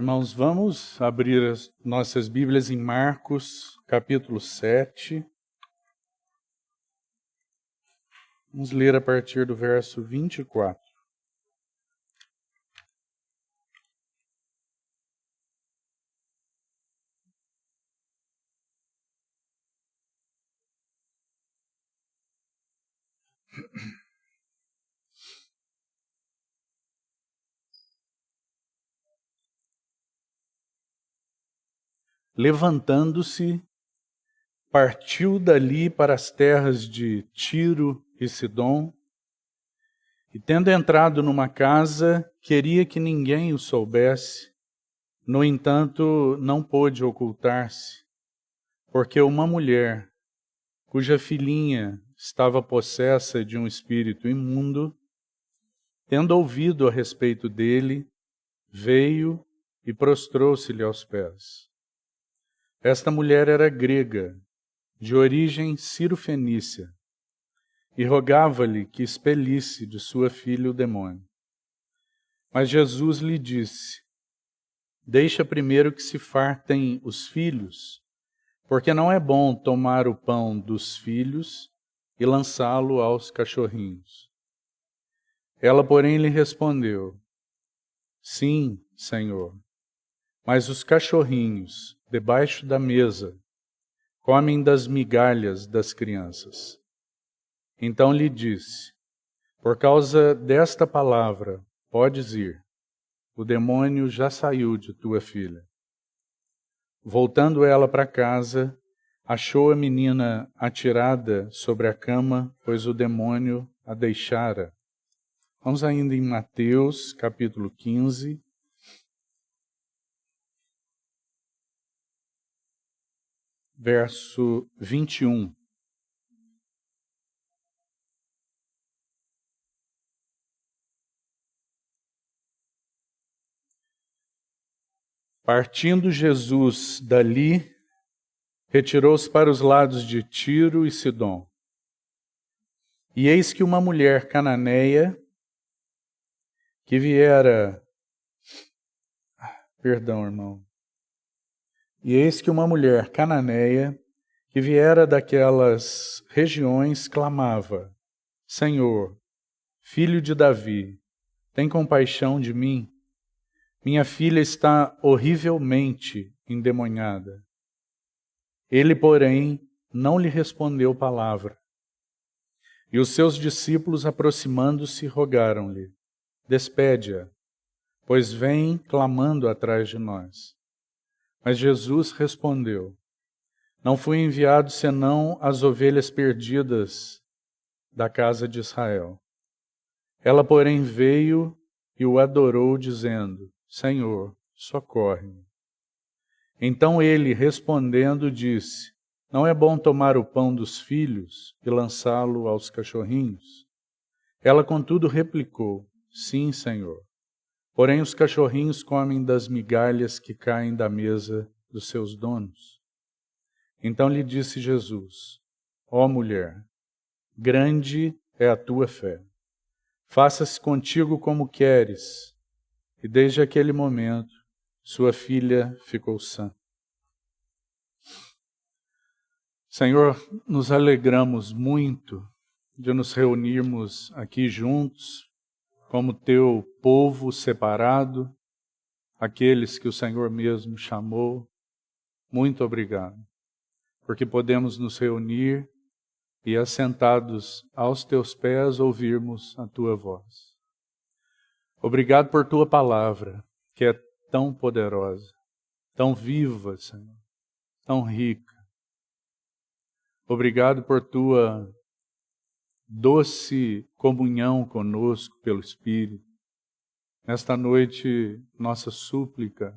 Irmãos, vamos abrir as nossas Bíblias em Marcos, capítulo 7. Vamos ler a partir do verso 24. Levantando-se, partiu dali para as terras de Tiro e Sidom, e tendo entrado numa casa, queria que ninguém o soubesse. No entanto, não pôde ocultar-se, porque uma mulher, cuja filhinha estava possessa de um espírito imundo, tendo ouvido a respeito dele, veio e prostrou-se-lhe aos pés. Esta mulher era grega, de origem ciro-fenícia, e rogava-lhe que expelisse de sua filha o demônio. Mas Jesus lhe disse: deixa primeiro que se fartem os filhos, porque não é bom tomar o pão dos filhos e lançá-lo aos cachorrinhos. Ela, porém, lhe respondeu: sim, Senhor, mas os cachorrinhos, debaixo da mesa, comem das migalhas das crianças. Então lhe disse: por causa desta palavra, podes ir, o demônio já saiu de tua filha. Voltando ela para casa, achou a menina atirada sobre a cama, pois o demônio a deixara. Vamos ainda em Mateus, capítulo 15. Verso 21. Partindo Jesus dali, retirou-se para os lados de Tiro e Sidom. E eis que uma mulher cananeia, que viera... Perdão, irmão. E eis que uma mulher cananeia, que viera daquelas regiões, clamava: Senhor, filho de Davi, tem compaixão de mim? Minha filha está horrivelmente endemoniada. Ele, porém, não lhe respondeu palavra. E os seus discípulos, aproximando-se, rogaram-lhe: despede-a, pois vem clamando atrás de nós. Mas Jesus respondeu: não fui enviado senão as ovelhas perdidas da casa de Israel. Ela, porém, veio e o adorou, dizendo: Senhor, socorre-me. Então ele, respondendo, disse: não é bom tomar o pão dos filhos e lançá-lo aos cachorrinhos? Ela, contudo, replicou: sim, Senhor. Porém, os cachorrinhos comem das migalhas que caem da mesa dos seus donos. Então lhe disse Jesus: ó mulher, grande é a tua fé. Faça-se contigo como queres. E desde aquele momento, sua filha ficou sã. Senhor, nos alegramos muito de nos reunirmos aqui juntos, como teu povo separado, aqueles que o Senhor mesmo chamou. Muito obrigado, porque podemos nos reunir e, assentados aos teus pés, ouvirmos a tua voz. Obrigado por tua palavra, que é tão poderosa, tão viva, Senhor, tão rica. Obrigado por tua doce comunhão conosco pelo Espírito. Nesta noite, nossa súplica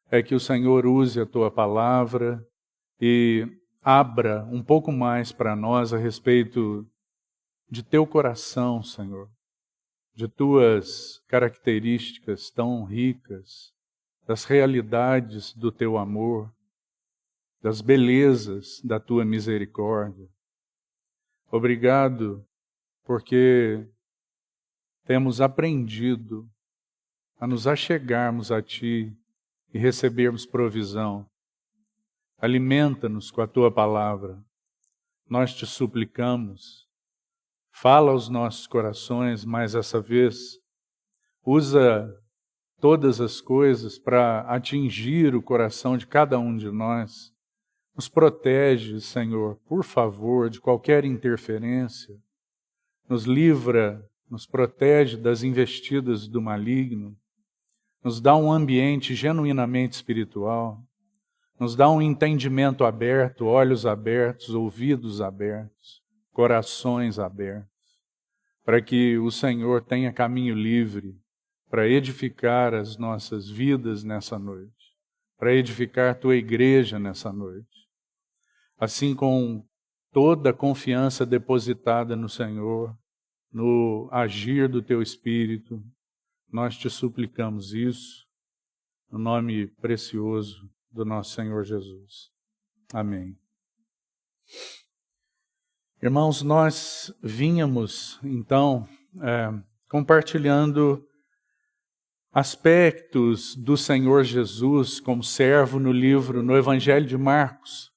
é que o Senhor use a tua palavra e abra um pouco mais para nós a respeito de teu coração, Senhor, de tuas características tão ricas, das realidades do teu amor, das belezas da tua misericórdia. Obrigado, porque temos aprendido a nos achegarmos a Ti e recebermos provisão. Alimenta-nos com a Tua palavra. Nós te suplicamos. Fala aos nossos corações, mas essa vez usa todas as coisas para atingir o coração de cada um de nós. Nos protege, Senhor, por favor, de qualquer interferência. Nos livra, nos protege das investidas do maligno. Nos dá um ambiente genuinamente espiritual. Nos dá um entendimento aberto, olhos abertos, ouvidos abertos, corações abertos, para que o Senhor tenha caminho livre para edificar as nossas vidas nessa noite, para edificar a Tua igreja nessa noite. Assim, com toda a confiança depositada no Senhor, no agir do Teu Espírito, nós te suplicamos isso, no nome precioso do nosso Senhor Jesus. Amém. Irmãos, nós vínhamos, então, compartilhando aspectos do Senhor Jesus como servo no Evangelho de Marcos.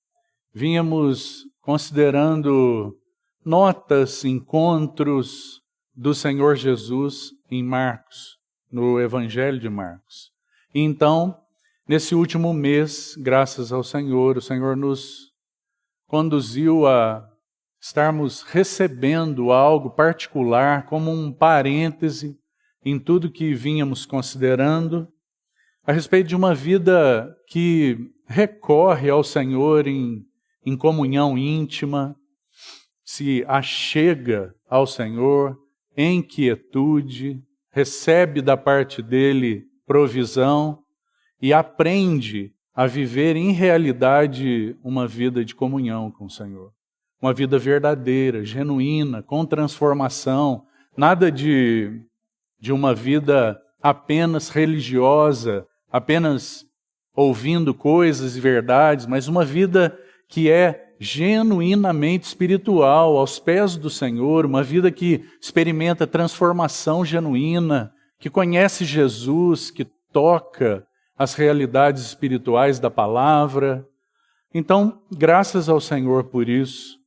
Vínhamos considerando notas, encontros do Senhor Jesus em Marcos, no Evangelho de Marcos. E então, nesse último mês, graças ao Senhor, o Senhor nos conduziu a estarmos recebendo algo particular, como um parêntese em tudo que vínhamos considerando, a respeito de uma vida que recorre ao Senhor em comunhão íntima, se achega ao Senhor em quietude, recebe da parte dele provisão e aprende a viver em realidade uma vida de comunhão com o Senhor. Uma vida verdadeira, genuína, com transformação, nada de uma vida apenas religiosa, apenas ouvindo coisas e verdades, mas uma vida que é genuinamente espiritual, aos pés do Senhor, uma vida que experimenta transformação genuína, que conhece Jesus, que toca as realidades espirituais da palavra. Então, graças ao Senhor por isso.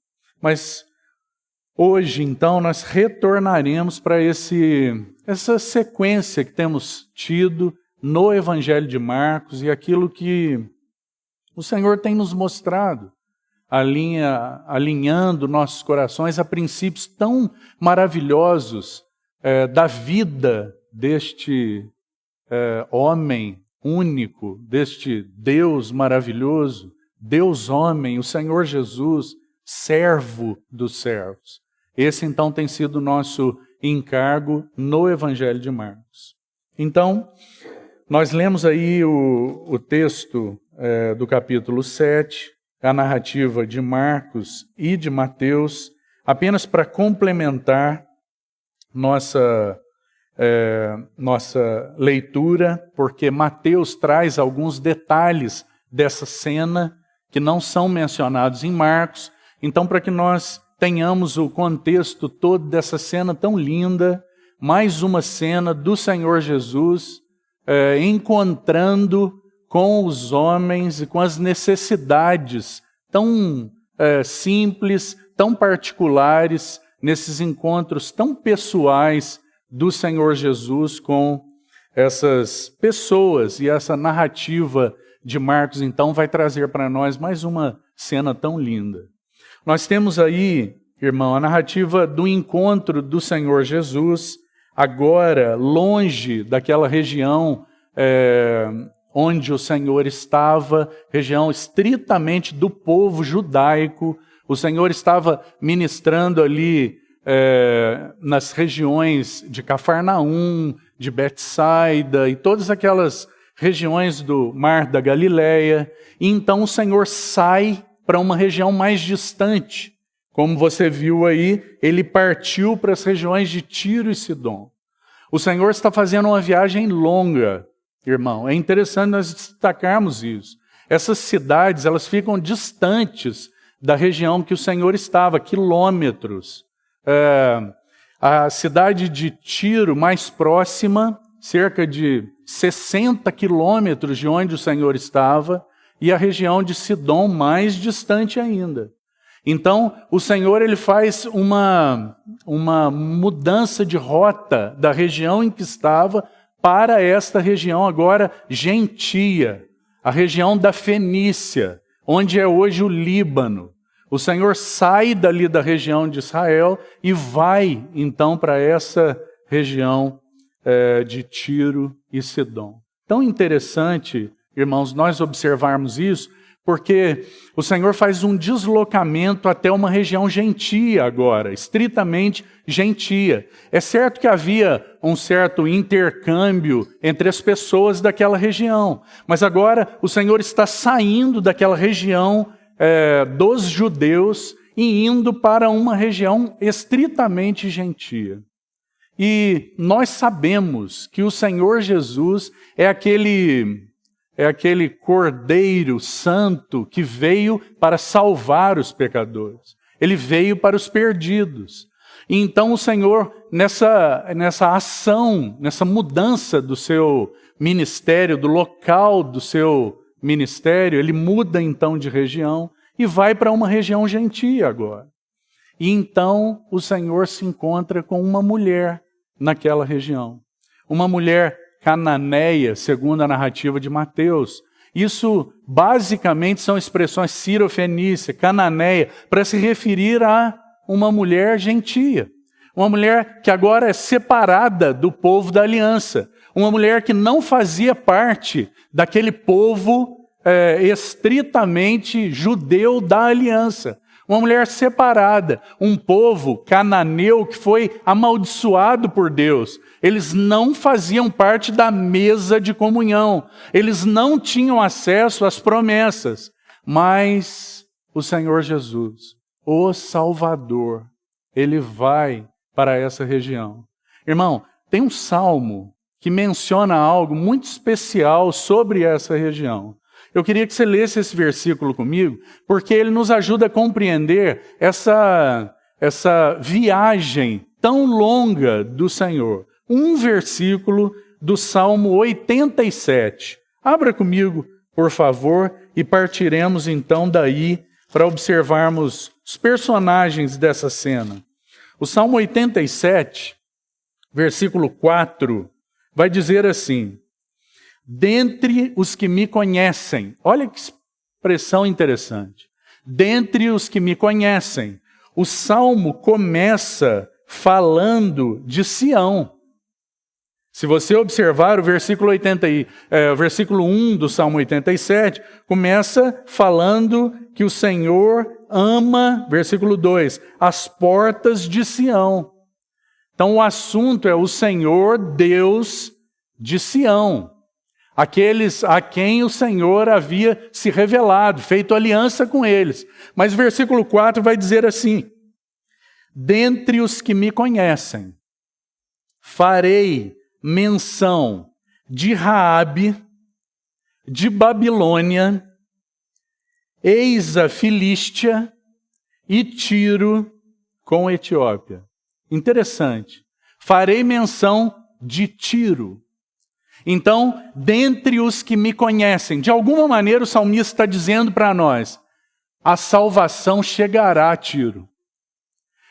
Mas hoje, então, nós retornaremos para essa sequência que temos tido no Evangelho de Marcos e aquilo que o Senhor tem nos mostrado, alinhando nossos corações a princípios tão maravilhosos da vida deste homem único, deste Deus maravilhoso, Deus homem, o Senhor Jesus, servo dos servos. Esse então tem sido o nosso encargo no Evangelho de Marcos. Então, nós lemos aí o texto do capítulo 7, a narrativa de Marcos e de Mateus, apenas para complementar nossa leitura, porque Mateus traz alguns detalhes dessa cena que não são mencionados em Marcos. Então, para que nós tenhamos o contexto todo dessa cena tão linda, mais uma cena do Senhor Jesus encontrando com os homens e com as necessidades tão simples, tão particulares, nesses encontros tão pessoais do Senhor Jesus com essas pessoas. E essa narrativa de Marcos, então, vai trazer para nós mais uma cena tão linda. Nós temos aí, irmão, a narrativa do encontro do Senhor Jesus, agora longe daquela região onde o Senhor estava, região estritamente do povo judaico. O Senhor estava ministrando ali nas regiões de Cafarnaum, de Betsaida e todas aquelas regiões do Mar da Galileia. E então o Senhor sai para uma região mais distante. Como você viu aí, ele partiu para as regiões de Tiro e Sidom. O Senhor está fazendo uma viagem longa, irmão. É interessante nós destacarmos isso. Essas cidades, elas ficam distantes da região que o Senhor estava, quilômetros. A cidade de Tiro, mais próxima, cerca de 60 quilômetros de onde o Senhor estava, e a região de Sidom mais distante ainda. Então, o Senhor ele faz uma mudança de rota da região em que estava para esta região agora gentia, a região da Fenícia, onde é hoje o Líbano. O Senhor sai dali da região de Israel e vai, então, para essa região de Tiro e Sidom. Tão interessante, irmãos, nós observarmos isso, porque o Senhor faz um deslocamento até uma região gentia agora, estritamente gentia. É certo que havia um certo intercâmbio entre as pessoas daquela região, mas agora o Senhor está saindo daquela região dos judeus e indo para uma região estritamente gentia. E nós sabemos que o Senhor Jesus é aquele Cordeiro Santo que veio para salvar os pecadores. Ele veio para os perdidos. E então o Senhor, nessa ação, nessa mudança do seu ministério, do local do seu ministério, ele muda então de região e vai para uma região gentia agora. E então o Senhor se encontra com uma mulher naquela região. Uma mulher cananeia, segundo a narrativa de Mateus. Isso basicamente são expressões cirofenícia, cananeia, para se referir a uma mulher gentia. Uma mulher que agora é separada do povo da aliança. Uma mulher que não fazia parte daquele povo estritamente judeu da aliança. Uma mulher separada, um povo cananeu que foi amaldiçoado por Deus. Eles não faziam parte da mesa de comunhão. Eles não tinham acesso às promessas. Mas o Senhor Jesus, o Salvador, ele vai para essa região. Irmão, tem um salmo que menciona algo muito especial sobre essa região. Eu queria que você lesse esse versículo comigo, porque ele nos ajuda a compreender essa viagem tão longa do Senhor. Um versículo do Salmo 87. Abra comigo, por favor, e partiremos então daí para observarmos os personagens dessa cena. O Salmo 87, versículo 4, vai dizer assim: dentre os que me conhecem, olha que expressão interessante, dentre os que me conhecem, o Salmo começa falando de Sião. Se você observar o versículo 1 do Salmo 87, começa falando que o Senhor ama, versículo 2, as portas de Sião. Então o assunto é o Senhor Deus de Sião. Aqueles a quem o Senhor havia se revelado, feito aliança com eles. Mas o versículo 4 vai dizer assim: dentre os que me conhecem, farei menção de Raabe, de Babilônia, eis a Filístia e Tiro com Etiópia. Interessante. Farei menção de Tiro. Então, dentre os que me conhecem, de alguma maneira o salmista está dizendo para nós, a salvação chegará a Tiro.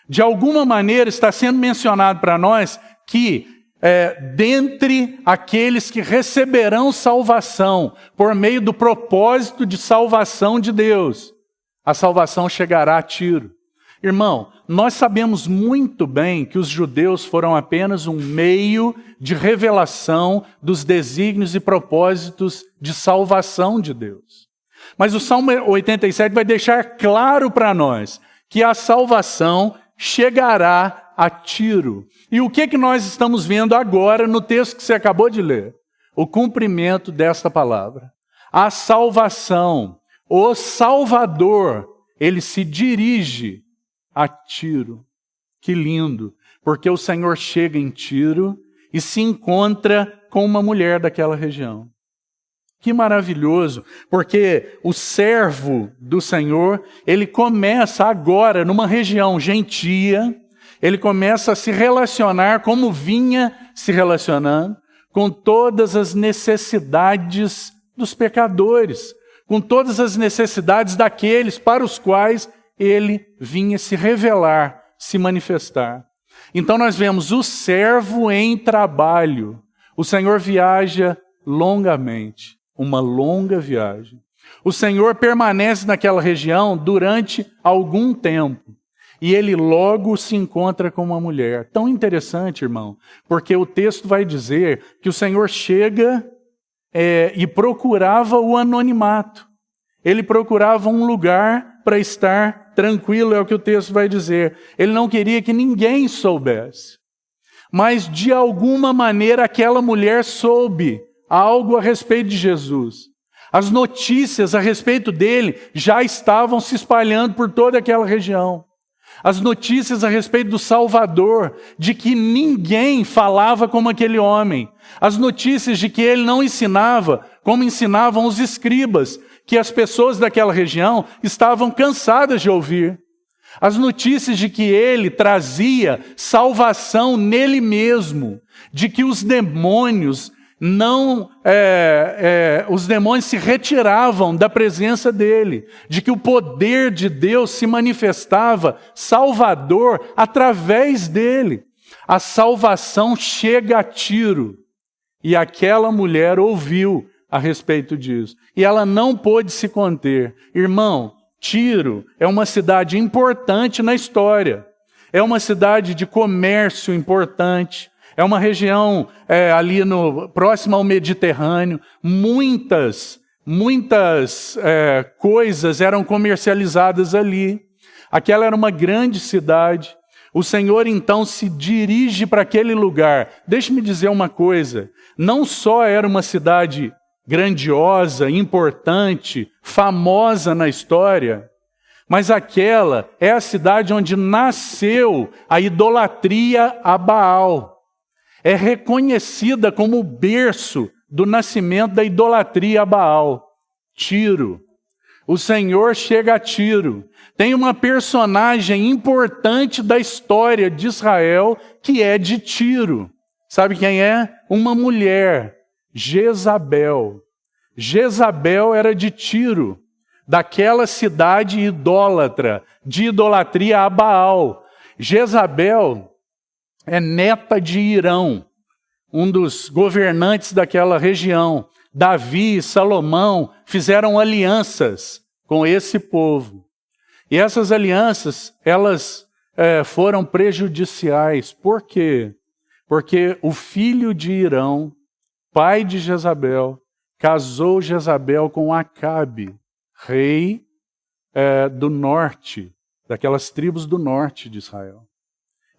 De alguma maneira está sendo mencionado para nós que dentre aqueles que receberão salvação por meio do propósito de salvação de Deus, a salvação chegará a Tiro. Irmão, nós sabemos muito bem que os judeus foram apenas um meio de revelação dos desígnios e propósitos de salvação de Deus. Mas o Salmo 87 vai deixar claro para nós que a salvação chegará a Tiro. E o que nós estamos vendo agora no texto que você acabou de ler? O cumprimento desta palavra. A salvação, o Salvador, ele se dirige a Tiro. Que lindo, porque o Senhor chega em Tiro e se encontra com uma mulher daquela região. Que maravilhoso, porque o servo do Senhor, ele começa agora numa região gentia, ele começa a se relacionar como vinha se relacionando com todas as necessidades dos pecadores, com todas as necessidades daqueles para os quais ele vinha se revelar, se manifestar. Então nós vemos o servo em trabalho. O Senhor viaja longamente, uma longa viagem. O Senhor permanece naquela região durante algum tempo. E ele logo se encontra com uma mulher. Tão interessante, irmão, porque o texto vai dizer que o Senhor chega e procurava o anonimato. Ele procurava um lugar para estar tranquilo, é o que o texto vai dizer. Ele não queria que ninguém soubesse. Mas, de alguma maneira, aquela mulher soube algo a respeito de Jesus. As notícias a respeito dele já estavam se espalhando por toda aquela região. As notícias a respeito do Salvador, de que ninguém falava como aquele homem. As notícias de que ele não ensinava como ensinavam os escribas, que as pessoas daquela região estavam cansadas de ouvir. As notícias de que ele trazia salvação nele mesmo, de que os demônios os demônios se retiravam da presença dele, de que o poder de Deus se manifestava salvador através dele. A salvação chega a Tiro, e aquela mulher ouviu a respeito disso, e ela não pôde se conter. Irmão, Tiro é uma cidade importante na história, é uma cidade de comércio importante, é uma região ali próxima ao Mediterrâneo. Muitas coisas eram comercializadas ali. Aquela era uma grande cidade. O Senhor então se dirige para aquele lugar. Deixe-me dizer uma coisa. Não só era uma cidade grandiosa, importante, famosa na história, mas aquela é a cidade onde nasceu a idolatria a Baal. É reconhecida como o berço do nascimento da idolatria a Baal. Tiro. O Senhor chega a Tiro. Tem uma personagem importante da história de Israel que é de Tiro. Sabe quem é? Uma mulher, Jezabel. Jezabel era de Tiro, daquela cidade idólatra, de idolatria a Baal. Jezabel é neta de Irão, um dos governantes daquela região. Davi e Salomão fizeram alianças com esse povo. E essas alianças, elas foram prejudiciais. Por quê? Porque o filho de Irão, pai de Jezabel, casou Jezabel com Acabe, rei do norte, daquelas tribos do norte de Israel.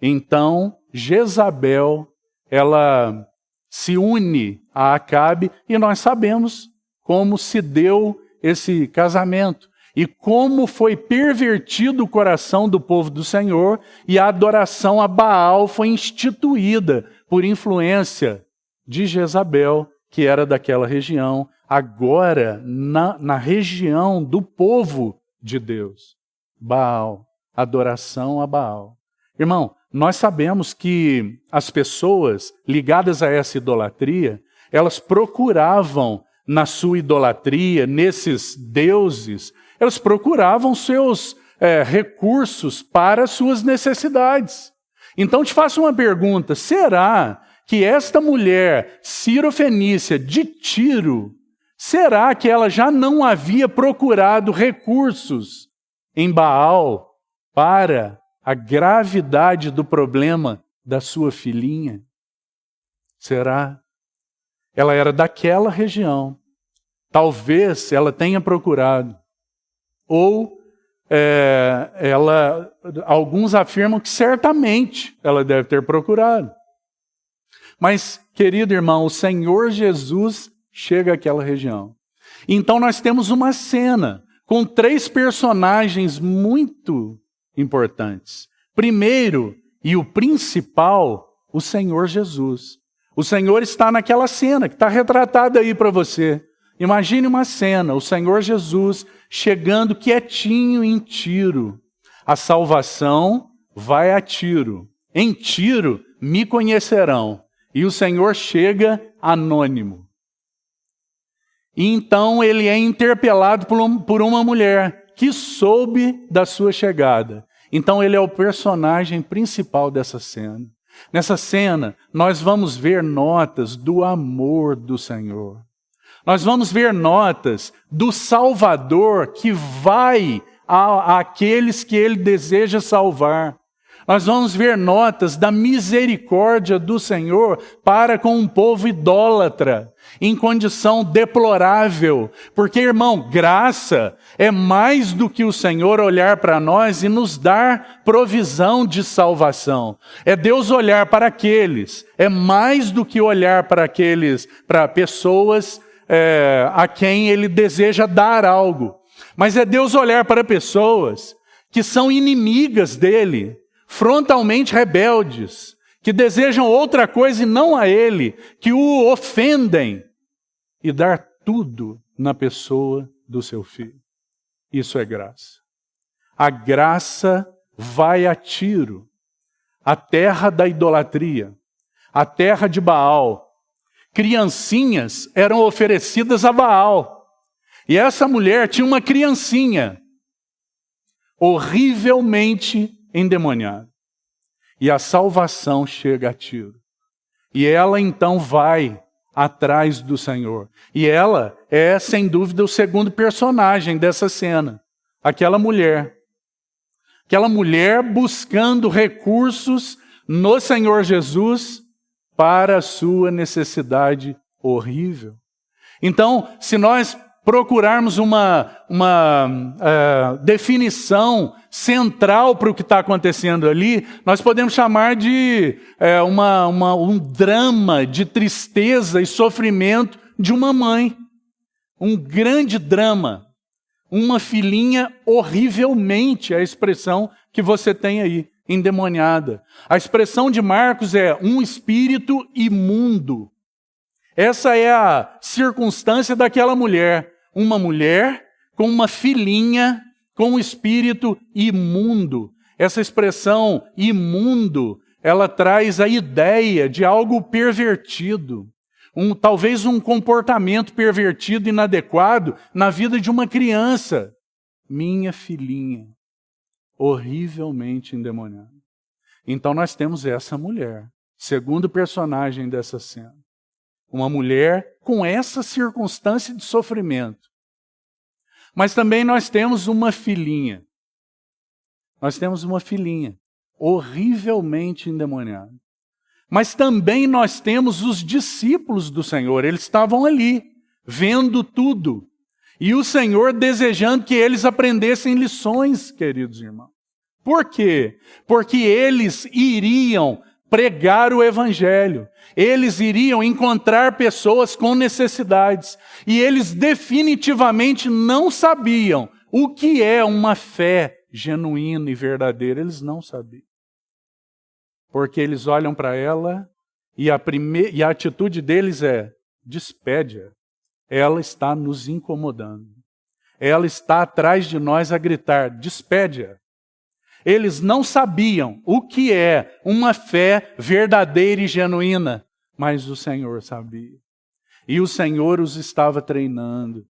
Então, Jezabel, ela se une a Acabe, e nós sabemos como se deu esse casamento e como foi pervertido o coração do povo do Senhor, e a adoração a Baal foi instituída por influência de Jezabel, que era daquela região, agora na região do povo de Deus. Baal, adoração a Baal. Irmão, nós sabemos que as pessoas ligadas a essa idolatria, elas procuravam na sua idolatria, nesses deuses, elas procuravam seus recursos para suas necessidades. Então te faço uma pergunta: será que esta mulher cirofenícia de Tiro, será que ela já não havia procurado recursos em Baal para a gravidade do problema da sua filhinha? Será? Ela era daquela região. Talvez ela tenha procurado. Ou alguns afirmam que certamente ela deve ter procurado. Mas, querido irmão, o Senhor Jesus chega àquela região. Então nós temos uma cena com 3 personagens muito importantes. Primeiro, e o principal, o Senhor Jesus. O Senhor está naquela cena que está retratada aí para você. Imagine uma cena, o Senhor Jesus chegando quietinho em Tiro. A salvação vai a Tiro. Em Tiro me conhecerão. E o Senhor chega anônimo. E então ele é interpelado por uma mulher que soube da sua chegada. Então ele é o personagem principal dessa cena. Nessa cena, nós vamos ver notas do amor do Senhor. Nós vamos ver notas do Salvador que vai àqueles que ele deseja salvar. Nós vamos ver notas da misericórdia do Senhor para com um povo idólatra, em condição deplorável. Porque, irmão, graça é mais do que o Senhor olhar para nós e nos dar provisão de salvação. É Deus olhar para aqueles, é mais do que olhar para pessoas a quem Ele deseja dar algo. Mas é Deus olhar para pessoas que são inimigas dEle, frontalmente rebeldes, que desejam outra coisa e não a Ele, que o ofendem, e dar tudo na pessoa do seu Filho. Isso é graça. A graça vai a Tiro, a terra da idolatria, a terra de Baal. Criancinhas eram oferecidas a Baal. E essa mulher tinha uma criancinha horrivelmente endemoniada. E a salvação chega a Tiro. E ela então vai atrás do Senhor. E ela é, sem dúvida, o segundo personagem dessa cena. Aquela mulher. Aquela mulher buscando recursos no Senhor Jesus para a sua necessidade horrível. Então, se nós procurarmos uma definição central para o que está acontecendo ali, nós podemos chamar de um drama de tristeza e sofrimento de uma mãe. Um grande drama. Uma filhinha horrivelmente, é a expressão que você tem aí, endemoniada. A expressão de Marcos é um espírito imundo. Essa é a circunstância daquela mulher. Uma mulher com uma filhinha com um espírito imundo. Essa expressão imundo, ela traz a ideia de algo pervertido. Talvez um comportamento pervertido, inadequado na vida de uma criança. Minha filhinha, horrivelmente endemoniada. Então nós temos essa mulher, segundo personagem dessa cena. Uma mulher com essa circunstância de sofrimento. Mas também nós temos uma filhinha. Nós temos uma filhinha horrivelmente endemoniada. Mas também nós temos os discípulos do Senhor. Eles estavam ali, vendo tudo. E o Senhor desejando que eles aprendessem lições, queridos irmãos. Por quê? Porque eles iriam pregar o Evangelho. Eles iriam encontrar pessoas com necessidades. E eles definitivamente não sabiam o que é uma fé genuína e verdadeira. Eles não sabiam. Porque eles olham para ela e a atitude deles é: despede-a. Ela está nos incomodando. Ela está atrás de nós a gritar: despede-a. Eles não sabiam o que é uma fé verdadeira e genuína, mas o Senhor sabia. E o Senhor os estava treinando.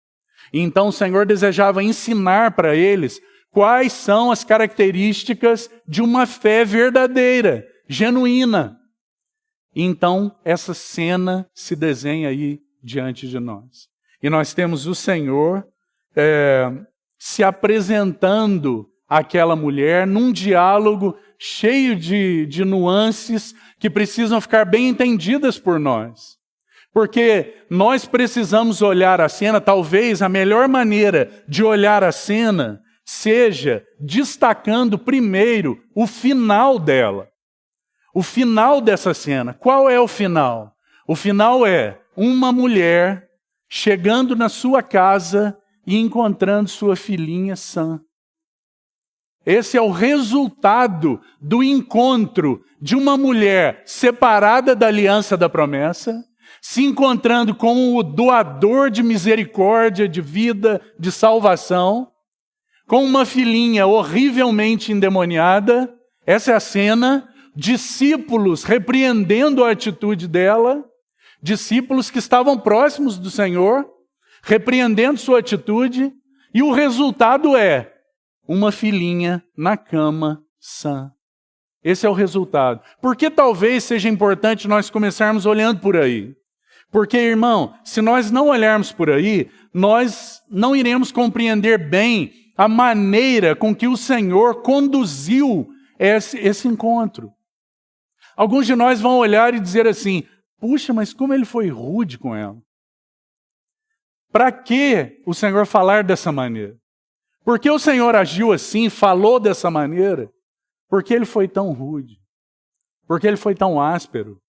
Então o Senhor desejava ensinar para eles quais são as características de uma fé verdadeira, genuína. Então essa cena se desenha aí diante de nós. E nós temos o Senhor se apresentando àquela mulher num diálogo cheio de nuances que precisam ficar bem entendidas por nós. Porque nós precisamos olhar a cena, talvez a melhor maneira de olhar a cena seja destacando primeiro o final dela. O final dessa cena. Qual é o final? O final é uma mulher chegando na sua casa e encontrando sua filhinha sã. Esse é o resultado do encontro de uma mulher separada da aliança da promessa, se encontrando com o doador de misericórdia, de vida, de salvação, com uma filhinha horrivelmente endemoniada. Essa é a cena. Discípulos repreendendo a atitude dela, discípulos que estavam próximos do Senhor, repreendendo sua atitude, e o resultado é uma filhinha na cama sã. Esse é o resultado. Por que talvez seja importante nós começarmos olhando por aí? Porque, irmão, se nós não olharmos por aí, nós não iremos compreender bem a maneira com que o Senhor conduziu esse encontro. Alguns de nós vão olhar e dizer assim, puxa, mas como ele foi rude com ela. Para que o Senhor falar dessa maneira? Por que o Senhor agiu assim, falou dessa maneira? Por que ele foi tão rude? Por que ele foi tão áspero?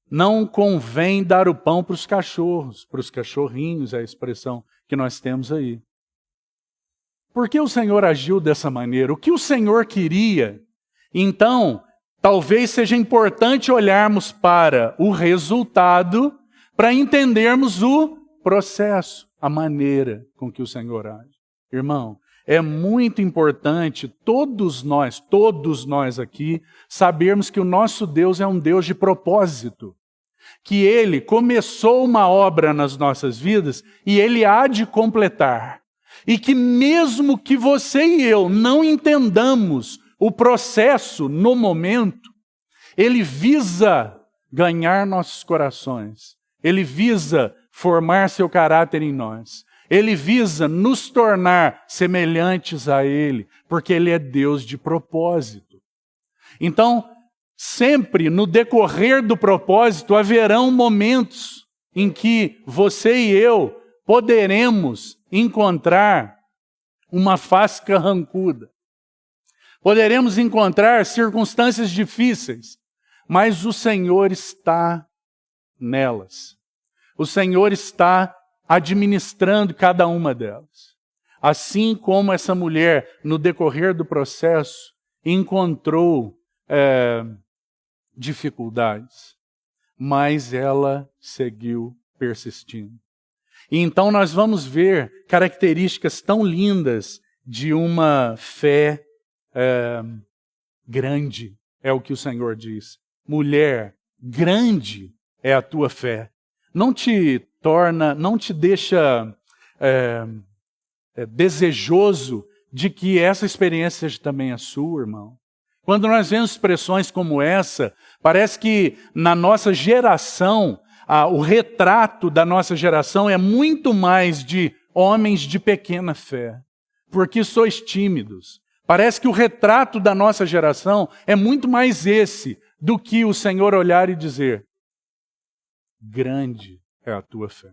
Não convém dar o pão para os cachorros, para os cachorrinhos, é a expressão que nós temos aí. Por que o Senhor agiu dessa maneira? O que o Senhor queria? Então, talvez seja importante olharmos para o resultado para entendermos o processo, a maneira com que o Senhor age. Irmão, é muito importante todos nós aqui, sabermos que o nosso Deus é um Deus de propósito. Que Ele começou uma obra nas nossas vidas e Ele há de completar. E que mesmo que você e eu não entendamos o processo no momento, Ele visa ganhar nossos corações. Ele visa formar seu caráter em nós. Ele visa nos tornar semelhantes a Ele, porque Ele é Deus de propósito. Então, sempre no decorrer do propósito, haverão momentos em que você e eu poderemos encontrar uma face carrancuda. Poderemos encontrar circunstâncias difíceis, mas o Senhor está nelas. O Senhor está administrando cada uma delas. Assim como essa mulher, no decorrer do processo, encontrou dificuldades, mas ela seguiu persistindo. E então nós vamos ver características tão lindas de uma fé grande, é o que o Senhor diz. Mulher, grande é a tua fé. Não te deixa desejoso de que essa experiência seja também a sua, irmão. Quando nós vemos expressões como essa, parece que na nossa geração, o retrato da nossa geração é muito mais de homens de pequena fé, porque sois tímidos. Parece que o retrato da nossa geração é muito mais esse do que o Senhor olhar e dizer, grande é a tua fé.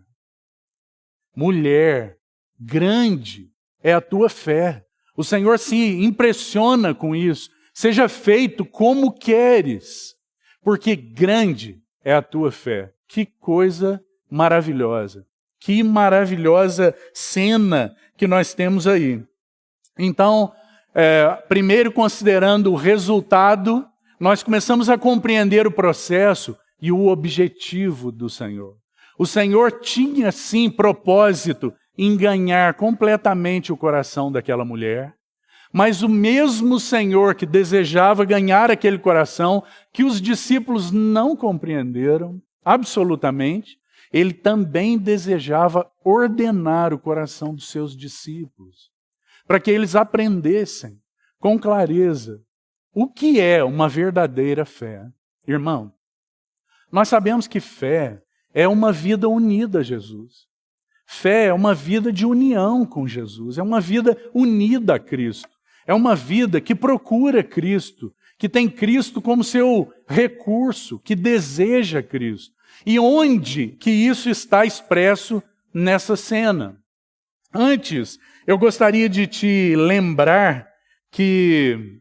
Mulher, grande é a tua fé. O Senhor se impressiona com isso. Seja feito como queres, porque grande é a tua fé. Que coisa maravilhosa. Que maravilhosa cena que nós temos aí. Então, primeiro considerando o resultado, nós começamos a compreender o processo e o objetivo do Senhor. O Senhor tinha, sim, propósito em ganhar completamente o coração daquela mulher, mas o mesmo Senhor que desejava ganhar aquele coração, que os discípulos não compreenderam absolutamente, Ele também desejava ordenar o coração dos seus discípulos, para que eles aprendessem com clareza o que é uma verdadeira fé. Irmão, nós sabemos que fé é uma vida unida a Jesus. Fé é uma vida de união com Jesus, é uma vida unida a Cristo. É uma vida que procura Cristo, que tem Cristo como seu recurso, que deseja Cristo. E onde que isso está expresso nessa cena? Antes, eu gostaria de te lembrar que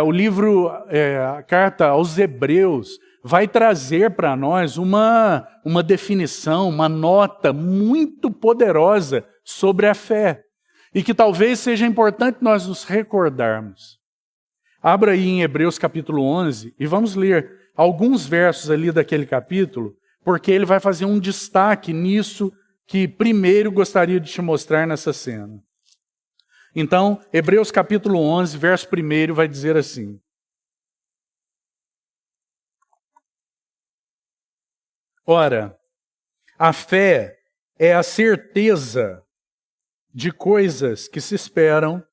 o livro, a carta aos Hebreus, vai trazer para nós uma definição, uma nota muito poderosa sobre a fé. E que talvez seja importante nós nos recordarmos. Abra aí em Hebreus capítulo 11 e vamos ler alguns versos ali daquele capítulo, porque ele vai fazer um destaque nisso que primeiro gostaria de te mostrar nessa cena. Então, Hebreus capítulo 11, verso 1 vai dizer assim: Ora, a fé é a certeza de coisas que se esperam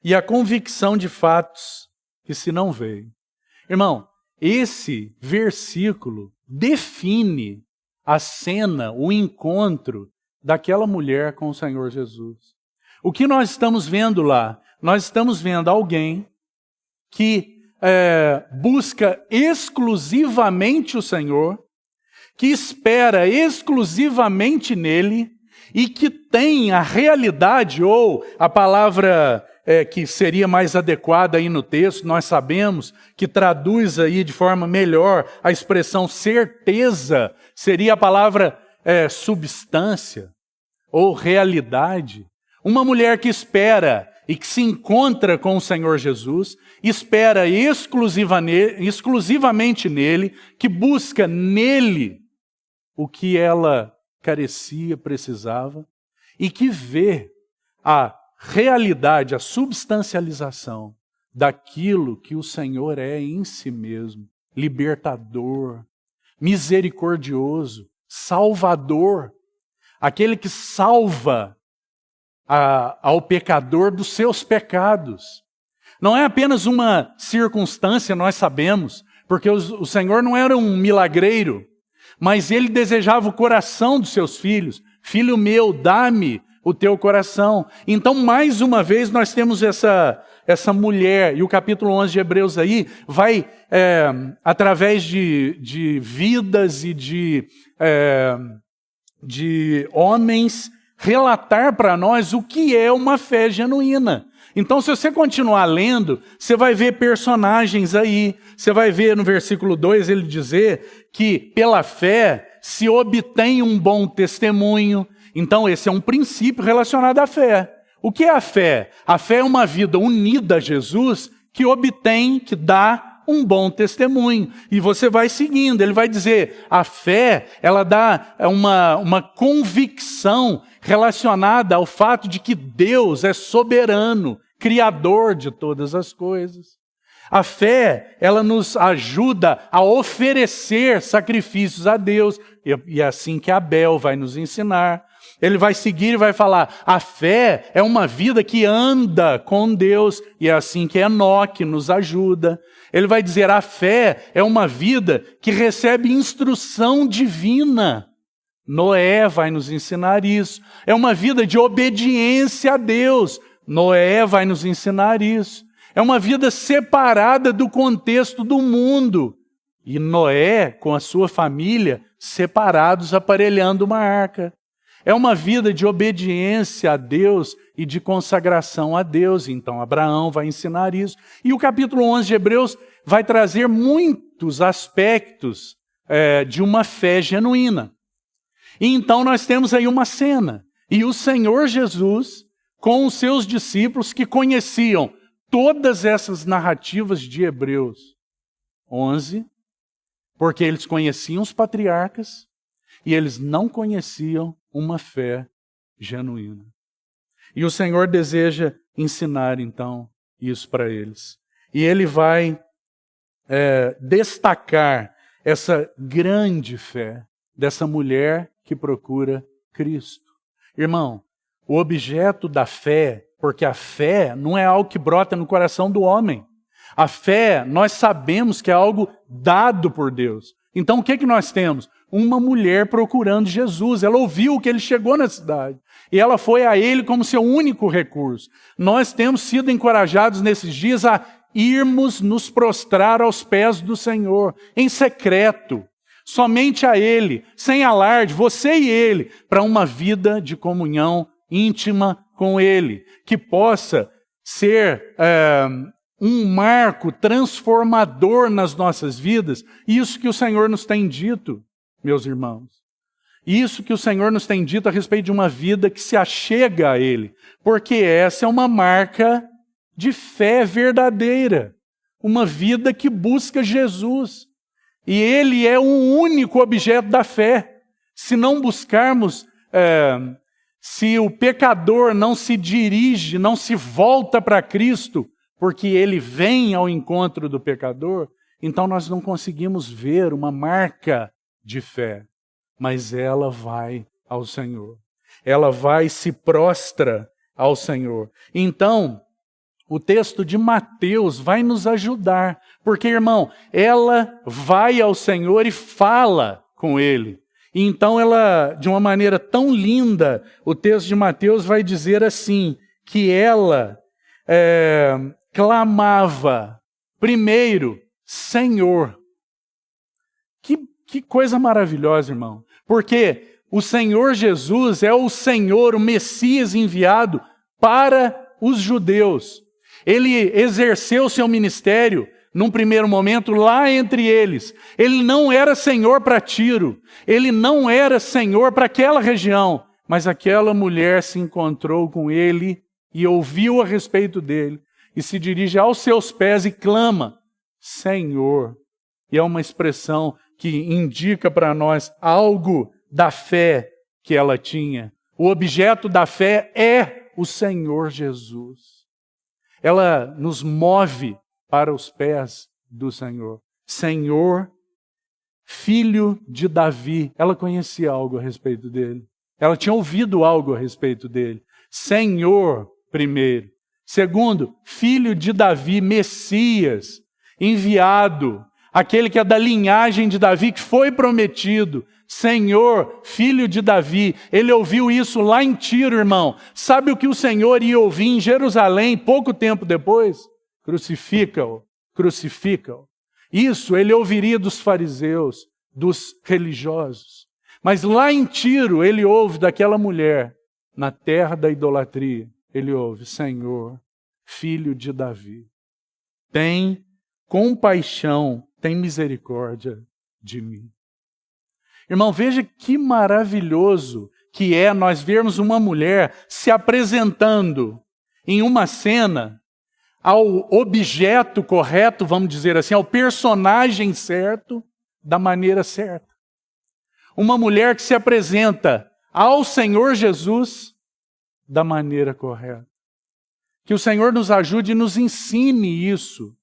e a convicção de fatos que se não veem. Irmão, esse versículo define a cena, o encontro daquela mulher com o Senhor Jesus. O que nós estamos vendo lá? Nós estamos vendo alguém que busca exclusivamente o Senhor, que espera exclusivamente nele e que tem a realidade, ou a palavra que seria mais adequada aí no texto, nós sabemos que traduz aí de forma melhor a expressão certeza, seria a palavra substância ou realidade. Uma mulher que espera e que se encontra com o Senhor Jesus, espera exclusivamente nele, que busca nele o que ela carecia, precisava, e que vê a realidade, a substancialização daquilo que o Senhor é em si mesmo, libertador, misericordioso, salvador, aquele que salva ao pecador dos seus pecados. Não é apenas uma circunstância, nós sabemos, porque o Senhor não era um milagreiro, mas ele desejava o coração dos seus filhos. Filho meu, dá-me o teu coração. Então, mais uma vez, nós temos essa mulher, e o capítulo 11 de Hebreus aí vai, através de vidas e de homens, relatar para nós o que é uma fé genuína. Então, se você continuar lendo, você vai ver personagens aí. Você vai ver no versículo 2 ele dizer que pela fé se obtém um bom testemunho. Então, esse é um princípio relacionado à fé. O que é a fé? A fé é uma vida unida a Jesus que obtém, que dá um bom testemunho. E você vai seguindo, ele vai dizer, a fé, ela dá uma convicção relacionada ao fato de que Deus é soberano, criador de todas as coisas. A fé, ela nos ajuda a oferecer sacrifícios a Deus, e é assim que Abel vai nos ensinar. Ele vai seguir e vai falar, a fé é uma vida que anda com Deus, e é assim que Enoque nos ajuda. Ele vai dizer, a fé é uma vida que recebe instrução divina. Noé vai nos ensinar isso. É uma vida de obediência a Deus. Noé vai nos ensinar isso. É uma vida separada do contexto do mundo. E Noé, com a sua família, separados, aparelhando uma arca. É uma vida de obediência a Deus e de consagração a Deus. Então, Abraão vai ensinar isso. E o capítulo 11 de Hebreus vai trazer muitos aspectos de uma fé genuína. E então nós temos aí uma cena. E o Senhor Jesus, com os seus discípulos que conheciam todas essas narrativas de Hebreus 11, porque eles conheciam os patriarcas e eles não conheciam uma fé genuína. E o Senhor deseja ensinar, então, isso para eles. E Ele vai destacar essa grande fé dessa mulher que procura Cristo. Irmão, o objeto da fé, porque a fé não é algo que brota no coração do homem. A fé, nós sabemos que é algo dado por Deus. Então, o que nós temos? Uma mulher procurando Jesus. Ela ouviu que ele chegou na cidade. E ela foi a ele como seu único recurso. Nós temos sido encorajados nesses dias a irmos nos prostrar aos pés do Senhor, em secreto, somente a Ele, sem alarde, você e Ele, para uma vida de comunhão íntima com Ele, que possa ser um marco transformador nas nossas vidas. Isso que o Senhor nos tem dito, meus irmãos. Isso que o Senhor nos tem dito a respeito de uma vida que se achega a Ele, porque essa é uma marca de fé verdadeira, uma vida que busca Jesus. E Ele é o único objeto da fé. Se não buscarmos, se o pecador não se dirige, não se volta para Cristo, porque Ele vem ao encontro do pecador, então nós não conseguimos ver uma marca de fé, mas ela vai ao Senhor. Ela vai e se prostra ao Senhor. Então, o texto de Mateus vai nos ajudar, porque, irmão, ela vai ao Senhor e fala com Ele. E então ela, de uma maneira tão linda, o texto de Mateus vai dizer assim, que ela clamava, primeiro, Senhor. Que coisa maravilhosa, irmão. Porque o Senhor Jesus é o Senhor, o Messias enviado para os judeus. Ele exerceu seu ministério, num primeiro momento, lá entre eles. Ele não era Senhor para Tiro, ele não era Senhor para aquela região, mas aquela mulher se encontrou com ele e ouviu a respeito dele, e se dirige aos seus pés e clama, Senhor. E é uma expressão que indica para nós algo da fé que ela tinha. O objeto da fé é o Senhor Jesus. Ela nos move para os pés do Senhor. Senhor, filho de Davi. Ela conhecia algo a respeito dele. Ela tinha ouvido algo a respeito dele. Senhor, primeiro. Segundo, filho de Davi, Messias, enviado. Aquele que é da linhagem de Davi, que foi prometido. Senhor, filho de Davi. Ele ouviu isso lá em Tiro, irmão. Sabe o que o Senhor ia ouvir em Jerusalém pouco tempo depois? Crucifica-o, crucifica-o. Isso ele ouviria dos fariseus, dos religiosos. Mas lá em Tiro, ele ouve daquela mulher, na terra da idolatria, ele ouve, Senhor, filho de Davi, tem compaixão, tem misericórdia de mim. Irmão, veja que maravilhoso que é nós vermos uma mulher se apresentando em uma cena ao objeto correto, vamos dizer assim, ao personagem certo, da maneira certa. Uma mulher que se apresenta ao Senhor Jesus da maneira correta. Que o Senhor nos ajude e nos ensine isso.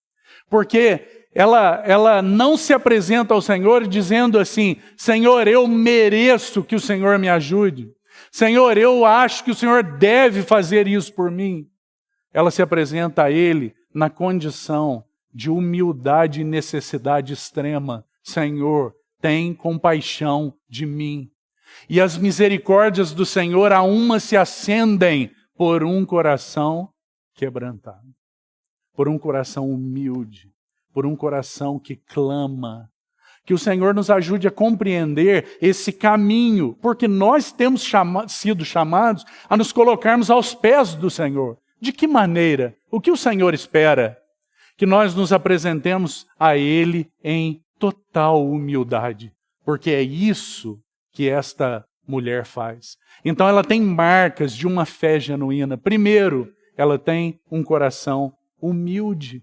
Porque ela não se apresenta ao Senhor dizendo assim, Senhor, eu mereço que o Senhor me ajude. Senhor, eu acho que o Senhor deve fazer isso por mim. Ela se apresenta a Ele na condição de humildade e necessidade extrema. Senhor, tem compaixão de mim. E as misericórdias do Senhor a uma se acendem por um coração quebrantado, por um coração humilde, por um coração que clama. Que o Senhor nos ajude a compreender esse caminho, porque nós temos sido chamados a nos colocarmos aos pés do Senhor. De que maneira? O que o Senhor espera? Que nós nos apresentemos a Ele em total humildade, porque é isso que esta mulher faz. Então ela tem marcas de uma fé genuína. Primeiro, ela tem um coração humilde.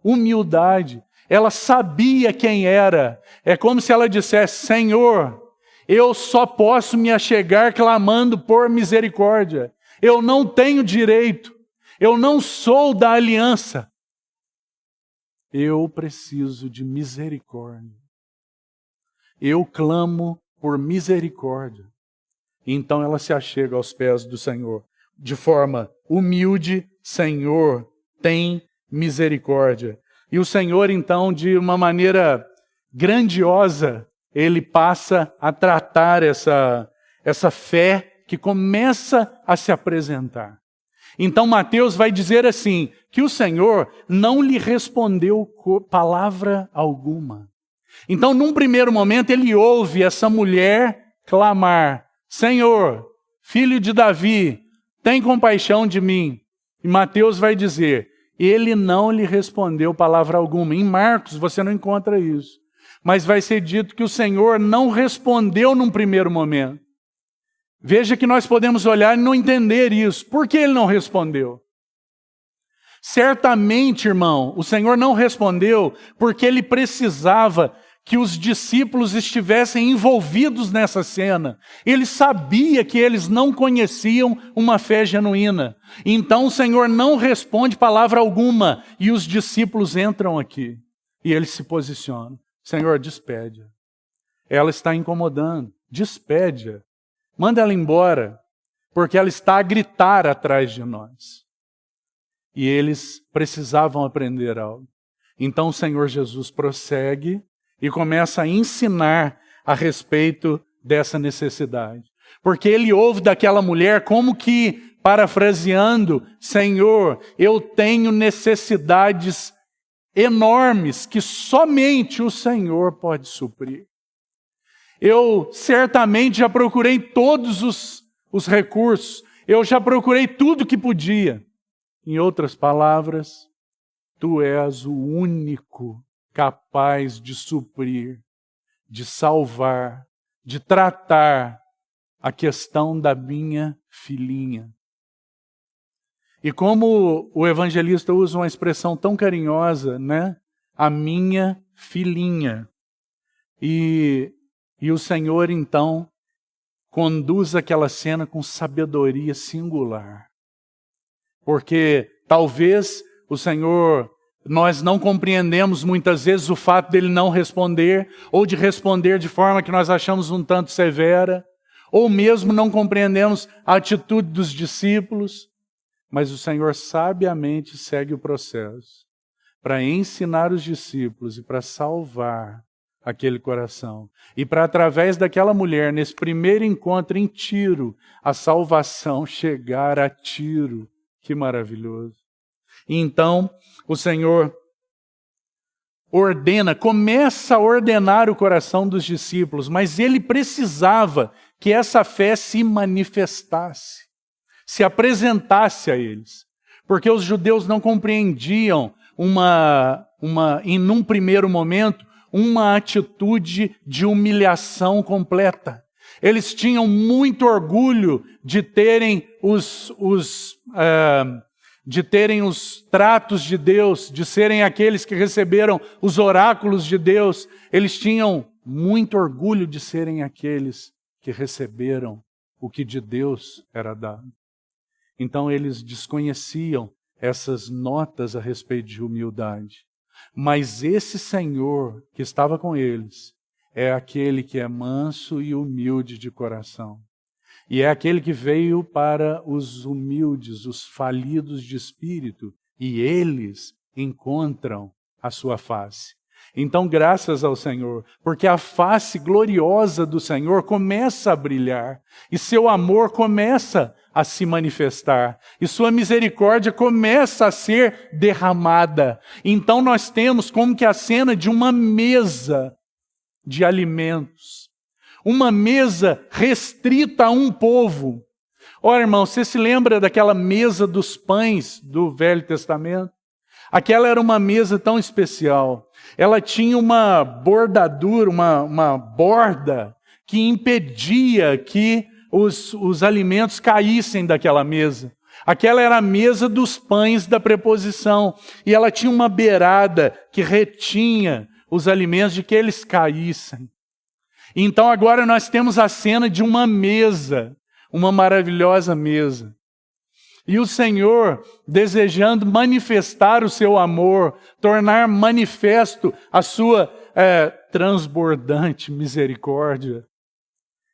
Humildade. Ela sabia quem era. É como se ela dissesse, Senhor, eu só posso me achegar clamando por misericórdia. Eu não tenho direito. Eu não sou da aliança. Eu preciso de misericórdia. Eu clamo por misericórdia. Então ela se achega aos pés do Senhor. De forma humilde, Senhor, tem misericórdia. E o Senhor, então, de uma maneira grandiosa, Ele passa a tratar essa fé que começa a se apresentar. Então Mateus vai dizer assim, que o Senhor não lhe respondeu palavra alguma. Então, num primeiro momento, ele ouve essa mulher clamar, Senhor, filho de Davi, tem compaixão de mim. E Mateus vai dizer, ele não lhe respondeu palavra alguma. Em Marcos você não encontra isso. Mas vai ser dito que o Senhor não respondeu num primeiro momento. Veja que nós podemos olhar e não entender isso. Por que ele não respondeu? Certamente, irmão, o Senhor não respondeu porque ele precisava que os discípulos estivessem envolvidos nessa cena. Ele sabia que eles não conheciam uma fé genuína. Então o Senhor não responde palavra alguma e os discípulos entram aqui. E eles se posicionam. Senhor, despede. ela está incomodando. Despede-a. Manda ela embora, porque ela está a gritar atrás de nós. E eles precisavam aprender algo. Então o Senhor Jesus prossegue e começa a ensinar a respeito dessa necessidade. Porque ele ouve daquela mulher como que, parafraseando, Senhor, eu tenho necessidades enormes que somente o Senhor pode suprir. Eu certamente já procurei todos os recursos, eu já procurei tudo que podia. Em outras palavras, tu és o único capaz de suprir, de salvar, de tratar a questão da minha filhinha. E como o evangelista usa uma expressão tão carinhosa, né? A minha filhinha. E o Senhor, então, conduz aquela cena com sabedoria singular. Porque talvez o Senhor, nós não compreendemos muitas vezes o fato dele não responder, ou de responder de forma que nós achamos um tanto severa, ou mesmo não compreendemos a atitude dos discípulos, mas o Senhor sabiamente segue o processo para ensinar os discípulos e para salvar aquele coração. E para, através daquela mulher, nesse primeiro encontro em Tiro, a salvação chegar a Tiro. Que maravilhoso. E então, o Senhor começa a ordenar o coração dos discípulos, mas ele precisava que essa fé se manifestasse, se apresentasse a eles. Porque os judeus não compreendiam em um primeiro momento, uma atitude de humilhação completa. Eles tinham muito orgulho de terem os tratos de Deus, de serem aqueles que receberam os oráculos de Deus. Eles tinham muito orgulho de serem aqueles que receberam o que de Deus era dado. Então eles desconheciam essas notas a respeito de humildade. Mas esse Senhor que estava com eles é aquele que é manso e humilde de coração. E é aquele que veio para os humildes, os falidos de espírito, e eles encontram a sua face. Então, graças ao Senhor, porque a face gloriosa do Senhor começa a brilhar, e seu amor começa a se manifestar, e sua misericórdia começa a ser derramada. Então nós temos como que a cena de uma mesa de alimentos, uma mesa restrita a um povo. Ora, irmão, você se lembra daquela mesa dos pães do Velho Testamento? Aquela era uma mesa tão especial. Ela tinha uma bordadura, uma borda que impedia que os alimentos caíssem daquela mesa. Aquela era a mesa dos pães da preposição. E ela tinha uma beirada que retinha os alimentos de que eles caíssem. Então agora nós temos a cena de uma mesa, uma maravilhosa mesa. E o Senhor, desejando manifestar o seu amor, tornar manifesto a sua transbordante misericórdia.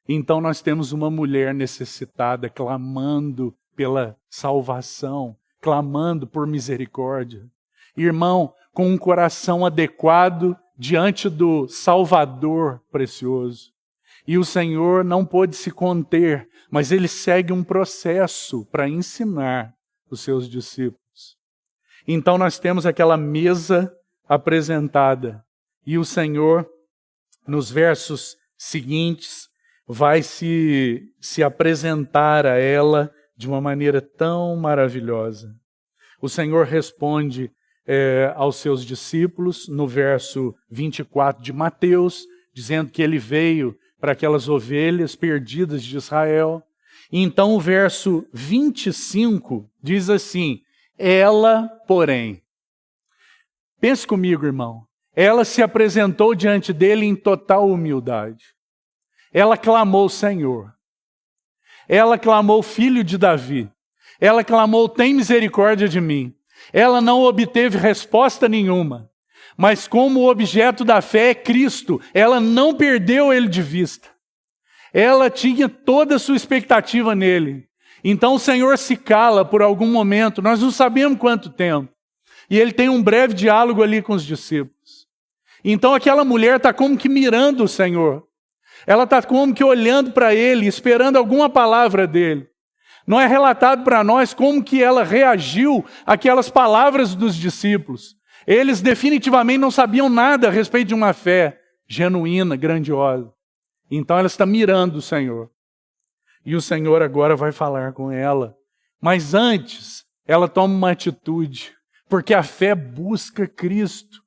Então nós temos uma mulher necessitada, clamando pela salvação, clamando por misericórdia. Irmão, com um coração adequado diante do Salvador precioso. E o Senhor não pôde se conter, mas ele segue um processo para ensinar os seus discípulos. Então nós temos aquela mesa apresentada. E o Senhor, nos versos seguintes, vai se apresentar a ela de uma maneira tão maravilhosa. O Senhor responde aos seus discípulos no verso 24 de Mateus, dizendo que ele veio para aquelas ovelhas perdidas de Israel. E então o verso 25 diz assim: ela, porém. Pense comigo, irmão. Ela se apresentou diante dele em total humildade. Ela clamou, Senhor. Ela clamou, Filho de Davi. Ela clamou, tem misericórdia de mim. Ela não obteve resposta nenhuma. Mas como o objeto da fé é Cristo, ela não perdeu ele de vista. Ela tinha toda a sua expectativa nele. Então o Senhor se cala por algum momento, nós não sabemos quanto tempo. E ele tem um breve diálogo ali com os discípulos. Então aquela mulher está como que mirando o Senhor. Ela está como que olhando para ele, esperando alguma palavra dele. Não é relatado para nós como que ela reagiu àquelas palavras dos discípulos. Eles definitivamente não sabiam nada a respeito de uma fé genuína, grandiosa. Então ela está mirando o Senhor. E o Senhor agora vai falar com ela. Mas antes, ela toma uma atitude. Porque a fé busca Cristo.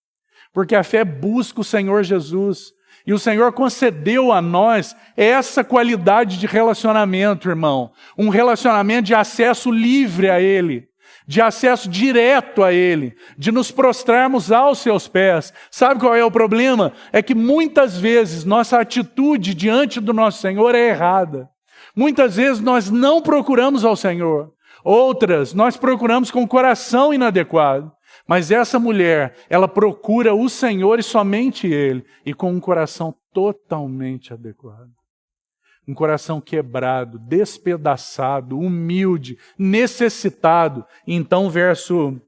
Porque a fé busca o Senhor Jesus. E o Senhor concedeu a nós essa qualidade de relacionamento, irmão. Um relacionamento de acesso livre a Ele. De acesso direto a Ele. De nos prostrarmos aos seus pés. Sabe qual é o problema? É que muitas vezes nossa atitude diante do nosso Senhor é errada. Muitas vezes nós não procuramos ao Senhor. Outras, nós procuramos com o coração inadequado. Mas essa mulher, ela procura o Senhor e somente Ele. E com um coração totalmente adequado. Um coração quebrado, despedaçado, humilde, necessitado. Então, verso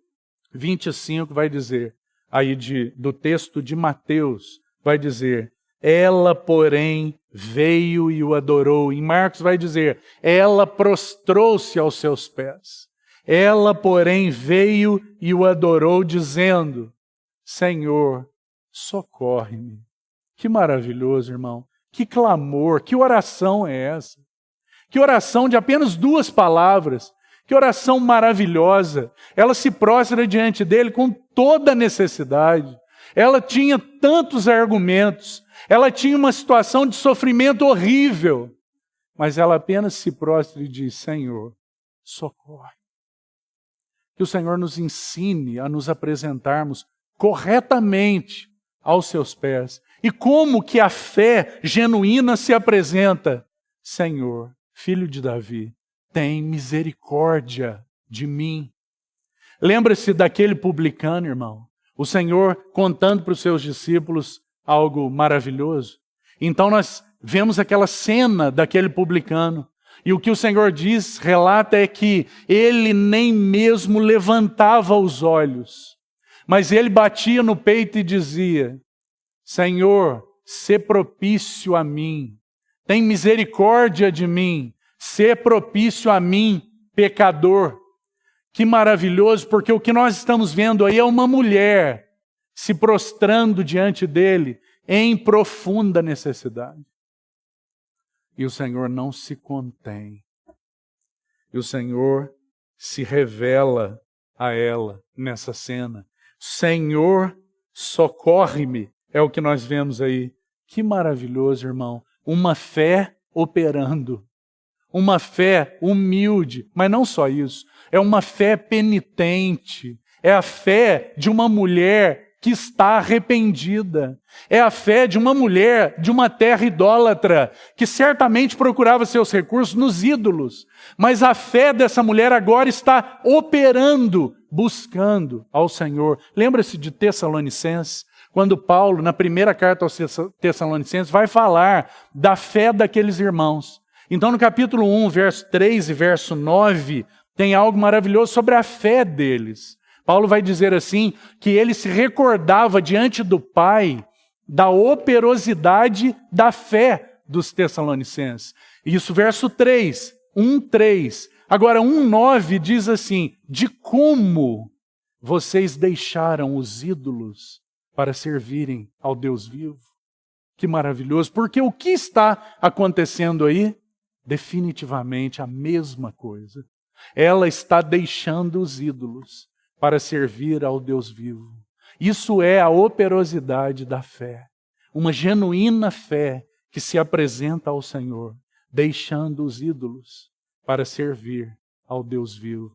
25 vai dizer, aí do texto de Mateus, vai dizer, ela, porém, veio e o adorou. Em Marcos vai dizer, ela prostrou-se aos seus pés. Ela, porém, veio e o adorou, dizendo, Senhor, socorre-me. Que maravilhoso, irmão. Que clamor, que oração é essa? Que oração de apenas 2 palavras. Que oração maravilhosa. Ela se prostra diante dele com toda a necessidade. Ela tinha tantos argumentos. Ela tinha uma situação de sofrimento horrível. Mas ela apenas se prostra e diz, Senhor, socorre. Que o Senhor nos ensine a nos apresentarmos corretamente aos seus pés. E como que a fé genuína se apresenta? Senhor, filho de Davi, tem misericórdia de mim. Lembra-se daquele publicano, irmão? O Senhor contando para os seus discípulos algo maravilhoso. Então nós vemos aquela cena daquele publicano. E o que o Senhor diz, relata, é que ele nem mesmo levantava os olhos. Mas ele batia no peito e dizia, Senhor, sê propício a mim. Tem misericórdia de mim. Sê propício a mim, pecador. Que maravilhoso, porque o que nós estamos vendo aí é uma mulher se prostrando diante dele em profunda necessidade. E o Senhor não se contém. E o Senhor se revela a ela nessa cena. Senhor, socorre-me. É o que nós vemos aí. Que maravilhoso, irmão. Uma fé operando. Uma fé humilde. Mas não só isso. É uma fé penitente. É a fé de uma mulher que está arrependida. É a fé de uma mulher de uma terra idólatra, que certamente procurava seus recursos nos ídolos. Mas a fé dessa mulher agora está operando, buscando ao Senhor. Lembra-se de Tessalonicenses? Quando Paulo, na primeira carta aos Tessalonicenses, vai falar da fé daqueles irmãos. Então no capítulo 1, verso 3 e verso 9, tem algo maravilhoso sobre a fé deles. Paulo vai dizer assim, que ele se recordava diante do Pai da operosidade da fé dos Tessalonicenses. Isso, verso 3, 1:3. Agora, 1:9 diz assim, de como vocês deixaram os ídolos para servirem ao Deus vivo. Que maravilhoso, porque o que está acontecendo aí? Definitivamente a mesma coisa. Ela está deixando os ídolos para servir ao Deus vivo. Isso é a operosidade da fé. Uma genuína fé que se apresenta ao Senhor, deixando os ídolos para servir ao Deus vivo.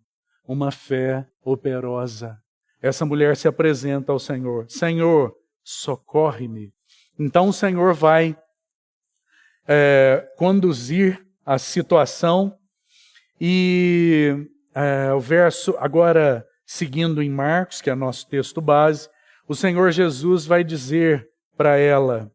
Uma fé operosa. Essa mulher se apresenta ao Senhor. Senhor, socorre-me. Então o Senhor vai conduzir a situação e o verso agora... Seguindo em Marcos, que é nosso texto base, o Senhor Jesus vai dizer para ela,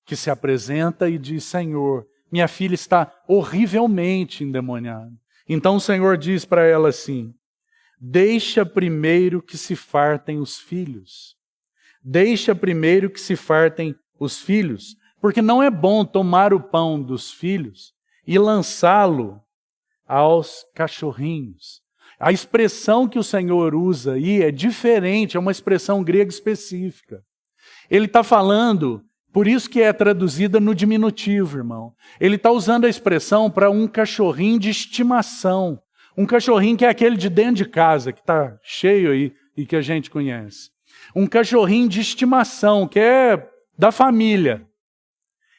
que se apresenta e diz: Senhor, minha filha está horrivelmente endemoniada. Então o Senhor diz para ela assim: deixa primeiro que se fartem os filhos. Deixa primeiro que se fartem os filhos, porque não é bom tomar o pão dos filhos e lançá-lo aos cachorrinhos. A expressão que o Senhor usa aí é diferente, é uma expressão grega específica. Ele está falando, por isso que é traduzida no diminutivo, irmão. Ele está usando a expressão para um cachorrinho de estimação. Um cachorrinho que é aquele de dentro de casa, que está cheio aí e que a gente conhece. Um cachorrinho de estimação, que é da família.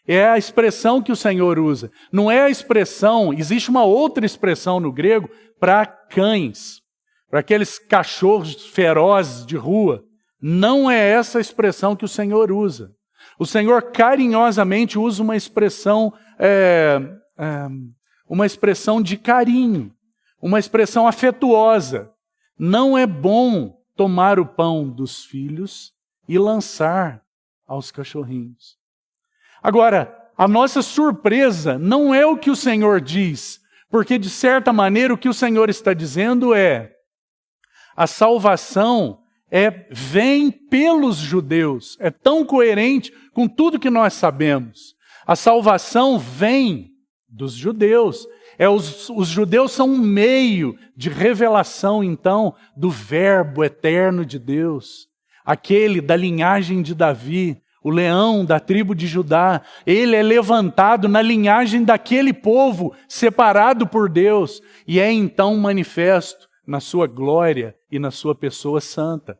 É a expressão que o Senhor usa. Não é a expressão, existe uma outra expressão no grego para cães, para aqueles cachorros ferozes de rua. Não é essa a expressão que o Senhor usa. O Senhor carinhosamente usa uma expressão de carinho, uma expressão afetuosa. Não é bom tomar o pão dos filhos e lançar aos cachorrinhos. Agora, a nossa surpresa não é o que o Senhor diz, porque de certa maneira o que o Senhor está dizendo é: a salvação vem pelos judeus. É tão coerente com tudo que nós sabemos. A salvação vem dos judeus. Os judeus são um meio de revelação, então, do verbo eterno de Deus. Aquele da linhagem de Davi, o leão da tribo de Judá. Ele é levantado na linhagem daquele povo separado por Deus. E é então manifesto na sua glória e na sua pessoa santa.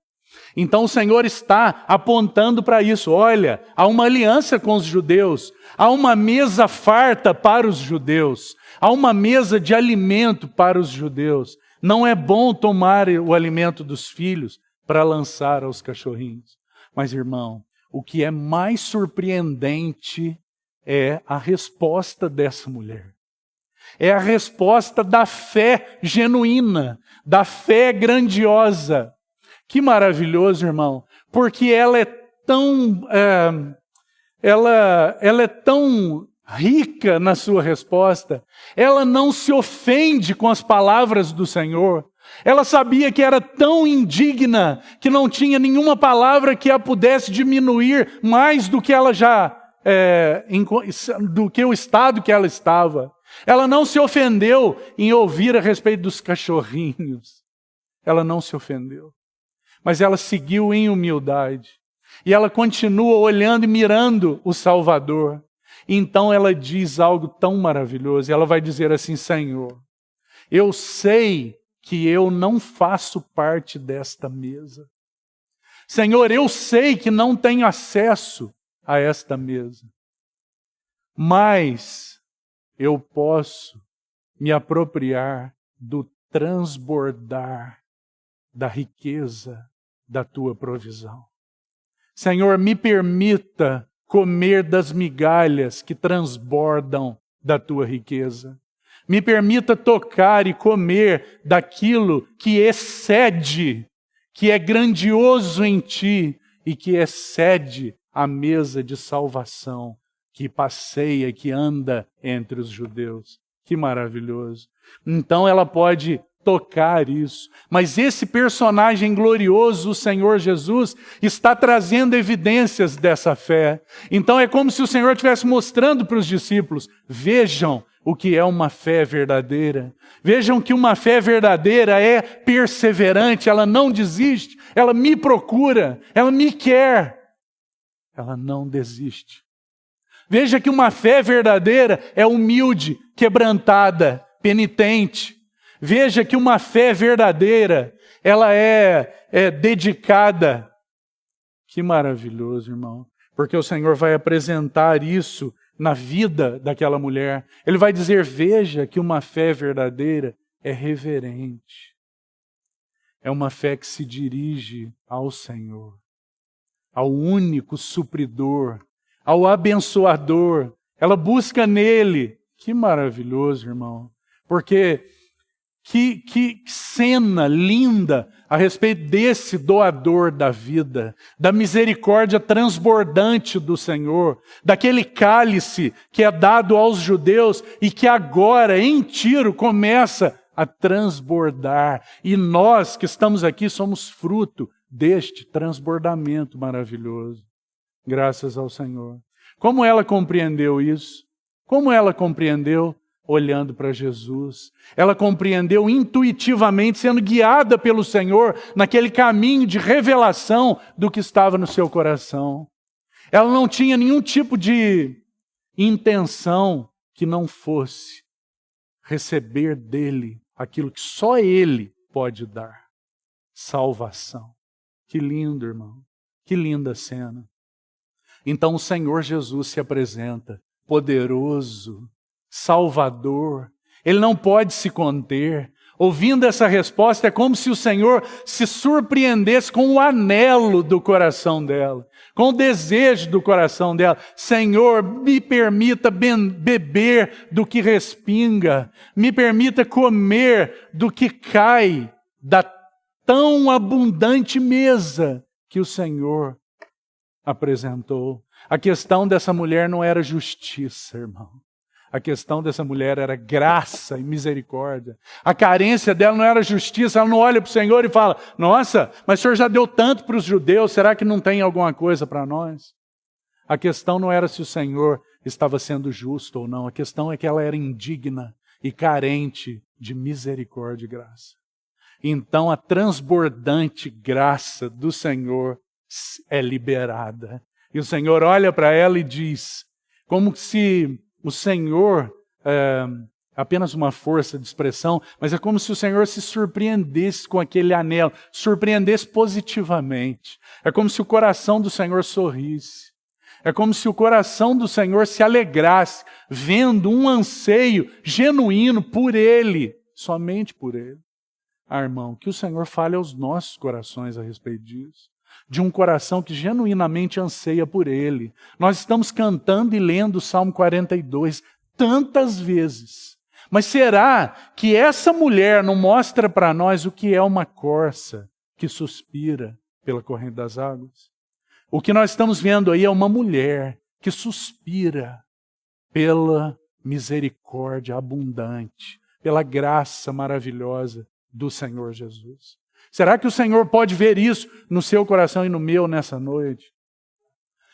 Então o Senhor está apontando para isso. Olha, há uma aliança com os judeus, há uma mesa farta para os judeus, há uma mesa de alimento para os judeus. Não é bom tomar o alimento dos filhos para lançar aos cachorrinhos. Mas, irmão, o que é mais surpreendente é a resposta dessa mulher. É a resposta da fé genuína, da fé grandiosa. Que maravilhoso, irmão, porque ela é tão rica na sua resposta. Ela não se ofende com as palavras do Senhor. Ela sabia que era tão indigna que não tinha nenhuma palavra que a pudesse diminuir mais do que ela do que o estado que ela estava. Ela não se ofendeu em ouvir a respeito dos cachorrinhos. Ela não se ofendeu. Mas ela seguiu em humildade. E ela continua olhando e mirando o Salvador. Então ela diz algo tão maravilhoso. Ela vai dizer assim: Senhor, eu sei que eu não faço parte desta mesa. Senhor, eu sei que não tenho acesso a esta mesa. Mas eu posso me apropriar do transbordar da riqueza da tua provisão. Senhor, me permita comer das migalhas que transbordam da tua riqueza. Me permita tocar e comer daquilo que excede, que é grandioso em ti e que excede a mesa de salvação que passeia, que anda entre os judeus. Que maravilhoso. Então ela pode tocar isso. Mas esse personagem glorioso, o Senhor Jesus, está trazendo evidências dessa fé. Então é como se o Senhor estivesse mostrando para os discípulos: vejam o que é uma fé verdadeira. Vejam que uma fé verdadeira é perseverante, ela não desiste, ela me procura, ela me quer, ela não desiste. Veja que uma fé verdadeira é humilde, quebrantada, penitente. Veja que uma fé verdadeira, ela é dedicada. Que maravilhoso, irmão. Porque o Senhor vai apresentar isso na vida daquela mulher. Ele vai dizer: veja que uma fé verdadeira é reverente. É uma fé que se dirige ao Senhor, ao único supridor, ao abençoador. Ela busca nele. Que maravilhoso, irmão. Porque Que cena linda a respeito desse doador da vida, da misericórdia transbordante do Senhor, daquele cálice que é dado aos judeus e que agora, em Tiro, começa a transbordar. E nós que estamos aqui somos fruto deste transbordamento maravilhoso. Graças ao Senhor. Como ela compreendeu isso? Como ela compreendeu? Olhando para Jesus. Ela compreendeu intuitivamente, sendo guiada pelo Senhor naquele caminho de revelação do que estava no seu coração. Ela não tinha nenhum tipo de intenção que não fosse receber dele aquilo que só ele pode dar. Salvação. Que lindo, irmão. Que linda cena. Então o Senhor Jesus se apresenta poderoso, Salvador. Ele não pode se conter. Ouvindo essa resposta, é como se o Senhor se surpreendesse com o anelo do coração dela, com o desejo do coração dela. Senhor, me permita beber do que respinga, me permita comer do que cai da tão abundante mesa que o Senhor apresentou. A questão dessa mulher não era justiça, irmão. A questão dessa mulher era graça e misericórdia. A carência dela não era justiça. Ela não olha para o Senhor e fala, nossa, mas o Senhor já deu tanto para os judeus, será que não tem alguma coisa para nós? A questão não era se o Senhor estava sendo justo ou não. A questão é que ela era indigna e carente de misericórdia e graça. Então a transbordante graça do Senhor é liberada. E o Senhor olha para ela e diz, como se o Senhor, apenas uma força de expressão, mas é como se o Senhor se surpreendesse com aquele anelo, surpreendesse positivamente. É como se o coração do Senhor sorrisse. É como se o coração do Senhor se alegrasse, vendo um anseio genuíno por Ele, somente por Ele. Ah, irmão, que o Senhor fale aos nossos corações a respeito disso. De um coração que genuinamente anseia por Ele. Nós estamos cantando e lendo o Salmo 42 tantas vezes. Mas será que essa mulher não mostra para nós o que é uma corça que suspira pela corrente das águas? O que nós estamos vendo aí é uma mulher que suspira pela misericórdia abundante, pela graça maravilhosa do Senhor Jesus. Será que o Senhor pode ver isso no seu coração e no meu nessa noite?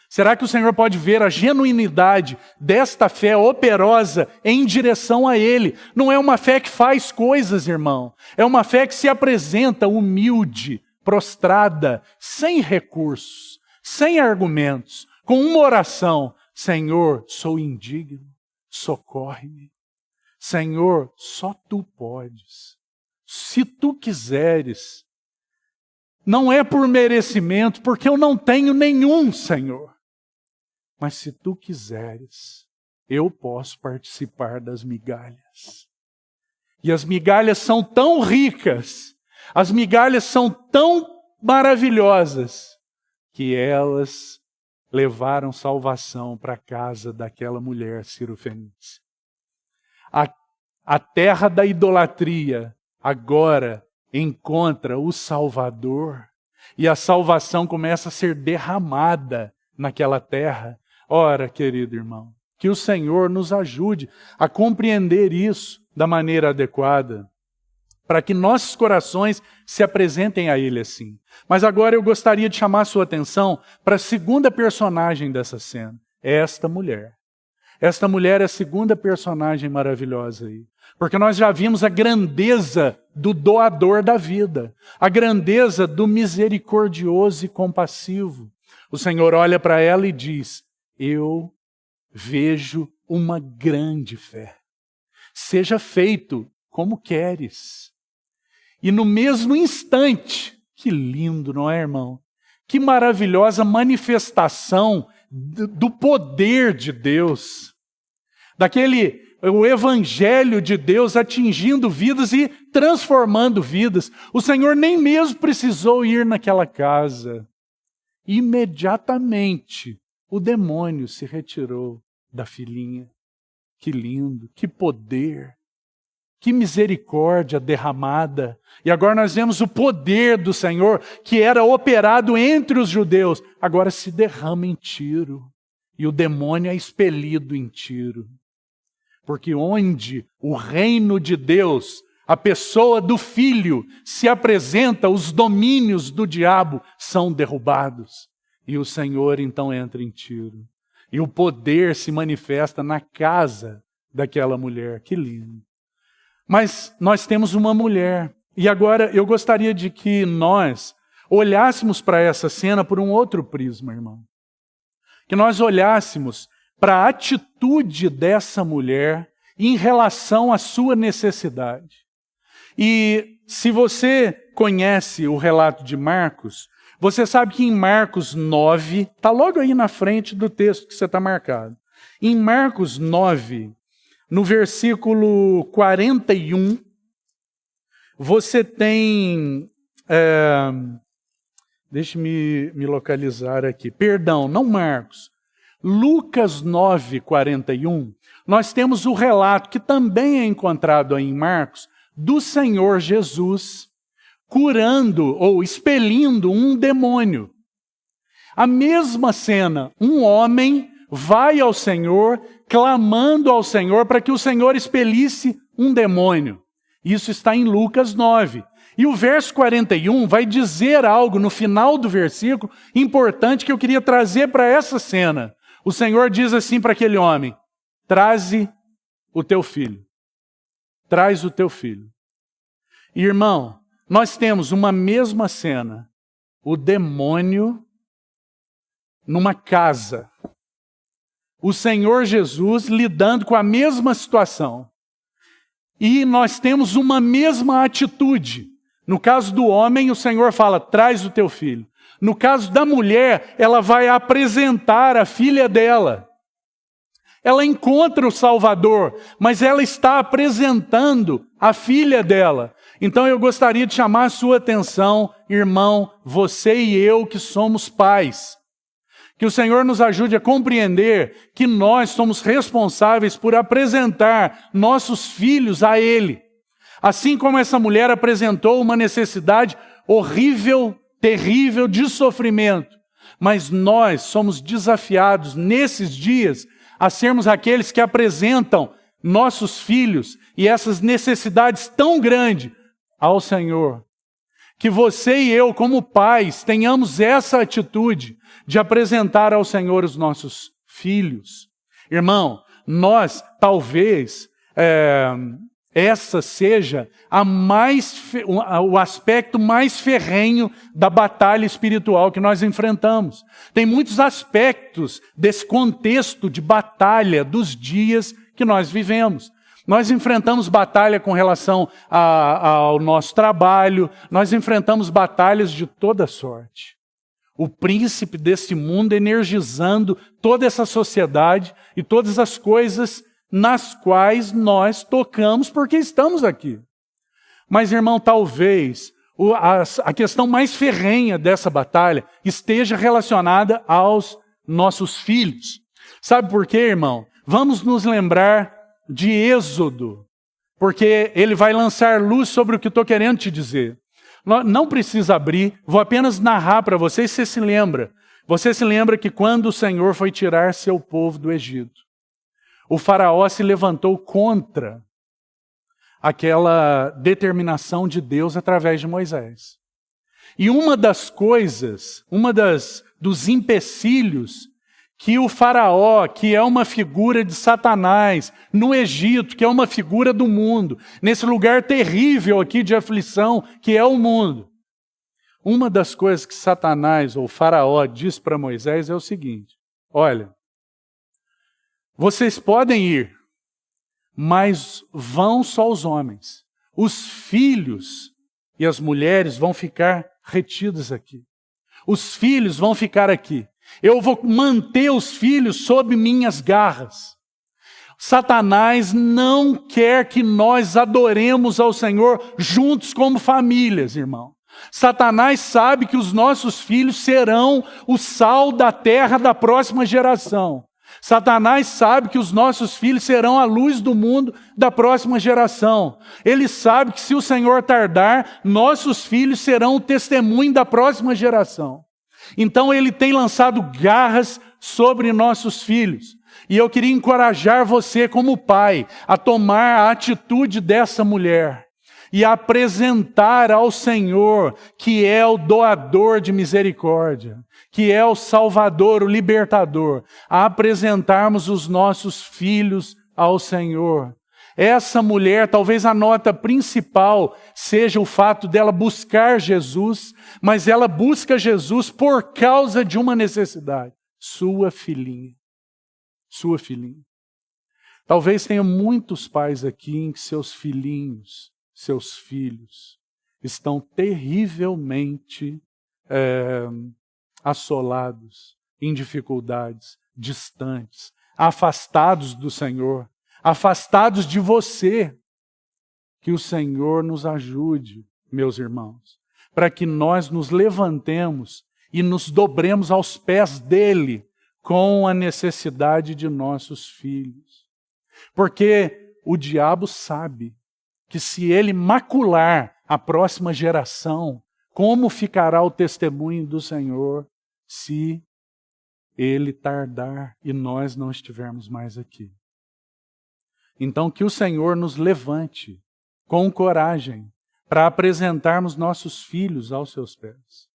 Será que o Senhor pode ver a genuinidade desta fé operosa em direção a Ele? Não é uma fé que faz coisas, irmão. É uma fé que se apresenta humilde, prostrada, sem recursos, sem argumentos, com uma oração. Senhor, sou indigno, socorre-me. Senhor, só Tu podes. Se Tu quiseres, não é por merecimento, porque eu não tenho nenhum, Senhor. Mas se Tu quiseres, eu posso participar das migalhas. E as migalhas são tão ricas, as migalhas são tão maravilhosas, que elas levaram salvação para a casa daquela mulher cirofenícia. A terra da idolatria agora encontra o Salvador e a salvação começa a ser derramada naquela terra. Ora, querido irmão, que o Senhor nos ajude a compreender isso da maneira adequada, para que nossos corações se apresentem a Ele assim. Mas agora eu gostaria de chamar a sua atenção para a segunda personagem dessa cena. É esta mulher. Esta mulher é a segunda personagem maravilhosa aí. Porque nós já vimos a grandeza do doador da vida. A grandeza do misericordioso e compassivo. O Senhor olha para ela e diz, eu vejo uma grande fé. Seja feito como queres. E no mesmo instante, que lindo, não é, irmão? Que maravilhosa manifestação do poder de Deus. O evangelho de Deus atingindo vidas e transformando vidas. O Senhor nem mesmo precisou ir naquela casa. Imediatamente, o demônio se retirou da filhinha. Que lindo, que poder. Que misericórdia derramada. E agora nós vemos o poder do Senhor, que era operado entre os judeus, agora se derrama em Tiro. E o demônio é expelido em Tiro. Porque onde o reino de Deus, a pessoa do Filho, se apresenta, os domínios do diabo são derrubados. E o Senhor então entra em Tiro. E o poder se manifesta na casa daquela mulher. Que lindo. Mas nós temos uma mulher. E agora eu gostaria de que nós olhássemos para essa cena por um outro prisma, irmão. Que nós olhássemos para a atitude dessa mulher em relação à sua necessidade. E se você conhece o relato de Marcos, você sabe que em Marcos 9, está logo aí na frente do texto que você está marcado. Em Marcos 9, no versículo 41, você tem... Deixe-me me localizar aqui. Perdão, não Marcos. Lucas 9, 41, nós temos o relato, que também é encontrado aí em Marcos, do Senhor Jesus curando ou expelindo um demônio. A mesma cena, um homem vai ao Senhor, clamando ao Senhor para que o Senhor expelisse um demônio. Isso está em Lucas 9. E o verso 41 vai dizer algo no final do versículo importante que eu queria trazer para essa cena. O Senhor diz assim para aquele homem: traze o teu filho. Traz o teu filho. Irmão, nós temos uma mesma cena. O demônio numa casa. O Senhor Jesus lidando com a mesma situação. E nós temos uma mesma atitude. No caso do homem, o Senhor fala: traz o teu filho. No caso da mulher, ela vai apresentar a filha dela. Ela encontra o Salvador, mas ela está apresentando a filha dela. Então eu gostaria de chamar a sua atenção, irmão, você e eu que somos pais. Que o Senhor nos ajude a compreender que nós somos responsáveis por apresentar nossos filhos a Ele. Assim como essa mulher apresentou uma necessidade horrível, terrível de sofrimento. Mas nós somos desafiados nesses dias a sermos aqueles que apresentam nossos filhos e essas necessidades tão grandes ao Senhor. Que você e eu, como pais, tenhamos essa atitude de apresentar ao Senhor os nossos filhos. Irmão, nós talvez essa seja o aspecto mais ferrenho da batalha espiritual que nós enfrentamos. Tem muitos aspectos desse contexto de batalha dos dias que nós vivemos. Nós enfrentamos batalha com relação ao nosso trabalho, nós enfrentamos batalhas de toda sorte. O príncipe desse mundo energizando toda essa sociedade e todas as coisas nas quais nós tocamos porque estamos aqui. Mas, irmão, talvez a questão mais ferrenha dessa batalha esteja relacionada aos nossos filhos. Sabe por quê, irmão? Vamos nos lembrar de Êxodo, porque ele vai lançar luz sobre o que estou querendo te dizer. Não precisa abrir, vou apenas narrar para vocês, você se lembra. Você se lembra que quando o Senhor foi tirar seu povo do Egito, o faraó se levantou contra aquela determinação de Deus através de Moisés. E uma das coisas, dos empecilhos que o faraó, que é uma figura de Satanás, no Egito, que é uma figura do mundo, nesse lugar terrível aqui de aflição, que é o mundo. Uma das coisas que Satanás, ou faraó, diz para Moisés é o seguinte: olha, vocês podem ir, mas vão só os homens. Os filhos e as mulheres vão ficar retidos aqui. Os filhos vão ficar aqui. Eu vou manter os filhos sob minhas garras. Satanás não quer que nós adoremos ao Senhor juntos como famílias, irmão. Satanás sabe que os nossos filhos serão o sal da terra da próxima geração. Satanás sabe que os nossos filhos serão a luz do mundo da próxima geração. Ele sabe que se o Senhor tardar, nossos filhos serão o testemunho da próxima geração. Então ele tem lançado garras sobre nossos filhos. E eu queria encorajar você como pai a tomar a atitude dessa mulher e apresentar ao Senhor, que é o doador de misericórdia, que é o Salvador, o Libertador, a apresentarmos os nossos filhos ao Senhor. Essa mulher, talvez a nota principal seja o fato dela buscar Jesus, mas ela busca Jesus por causa de uma necessidade. Sua filhinha. Sua filhinha. Talvez tenha muitos pais aqui em que seus filhinhos, seus filhos, estão terrivelmente assolados, em dificuldades, distantes, afastados do Senhor, afastados de você. Que o Senhor nos ajude, meus irmãos, para que nós nos levantemos e nos dobremos aos pés dele com a necessidade de nossos filhos. Porque o diabo sabe que se ele macular a próxima geração, como ficará o testemunho do Senhor se ele tardar e nós não estivermos mais aqui? Então que o Senhor nos levante com coragem para apresentarmos nossos filhos aos seus pés.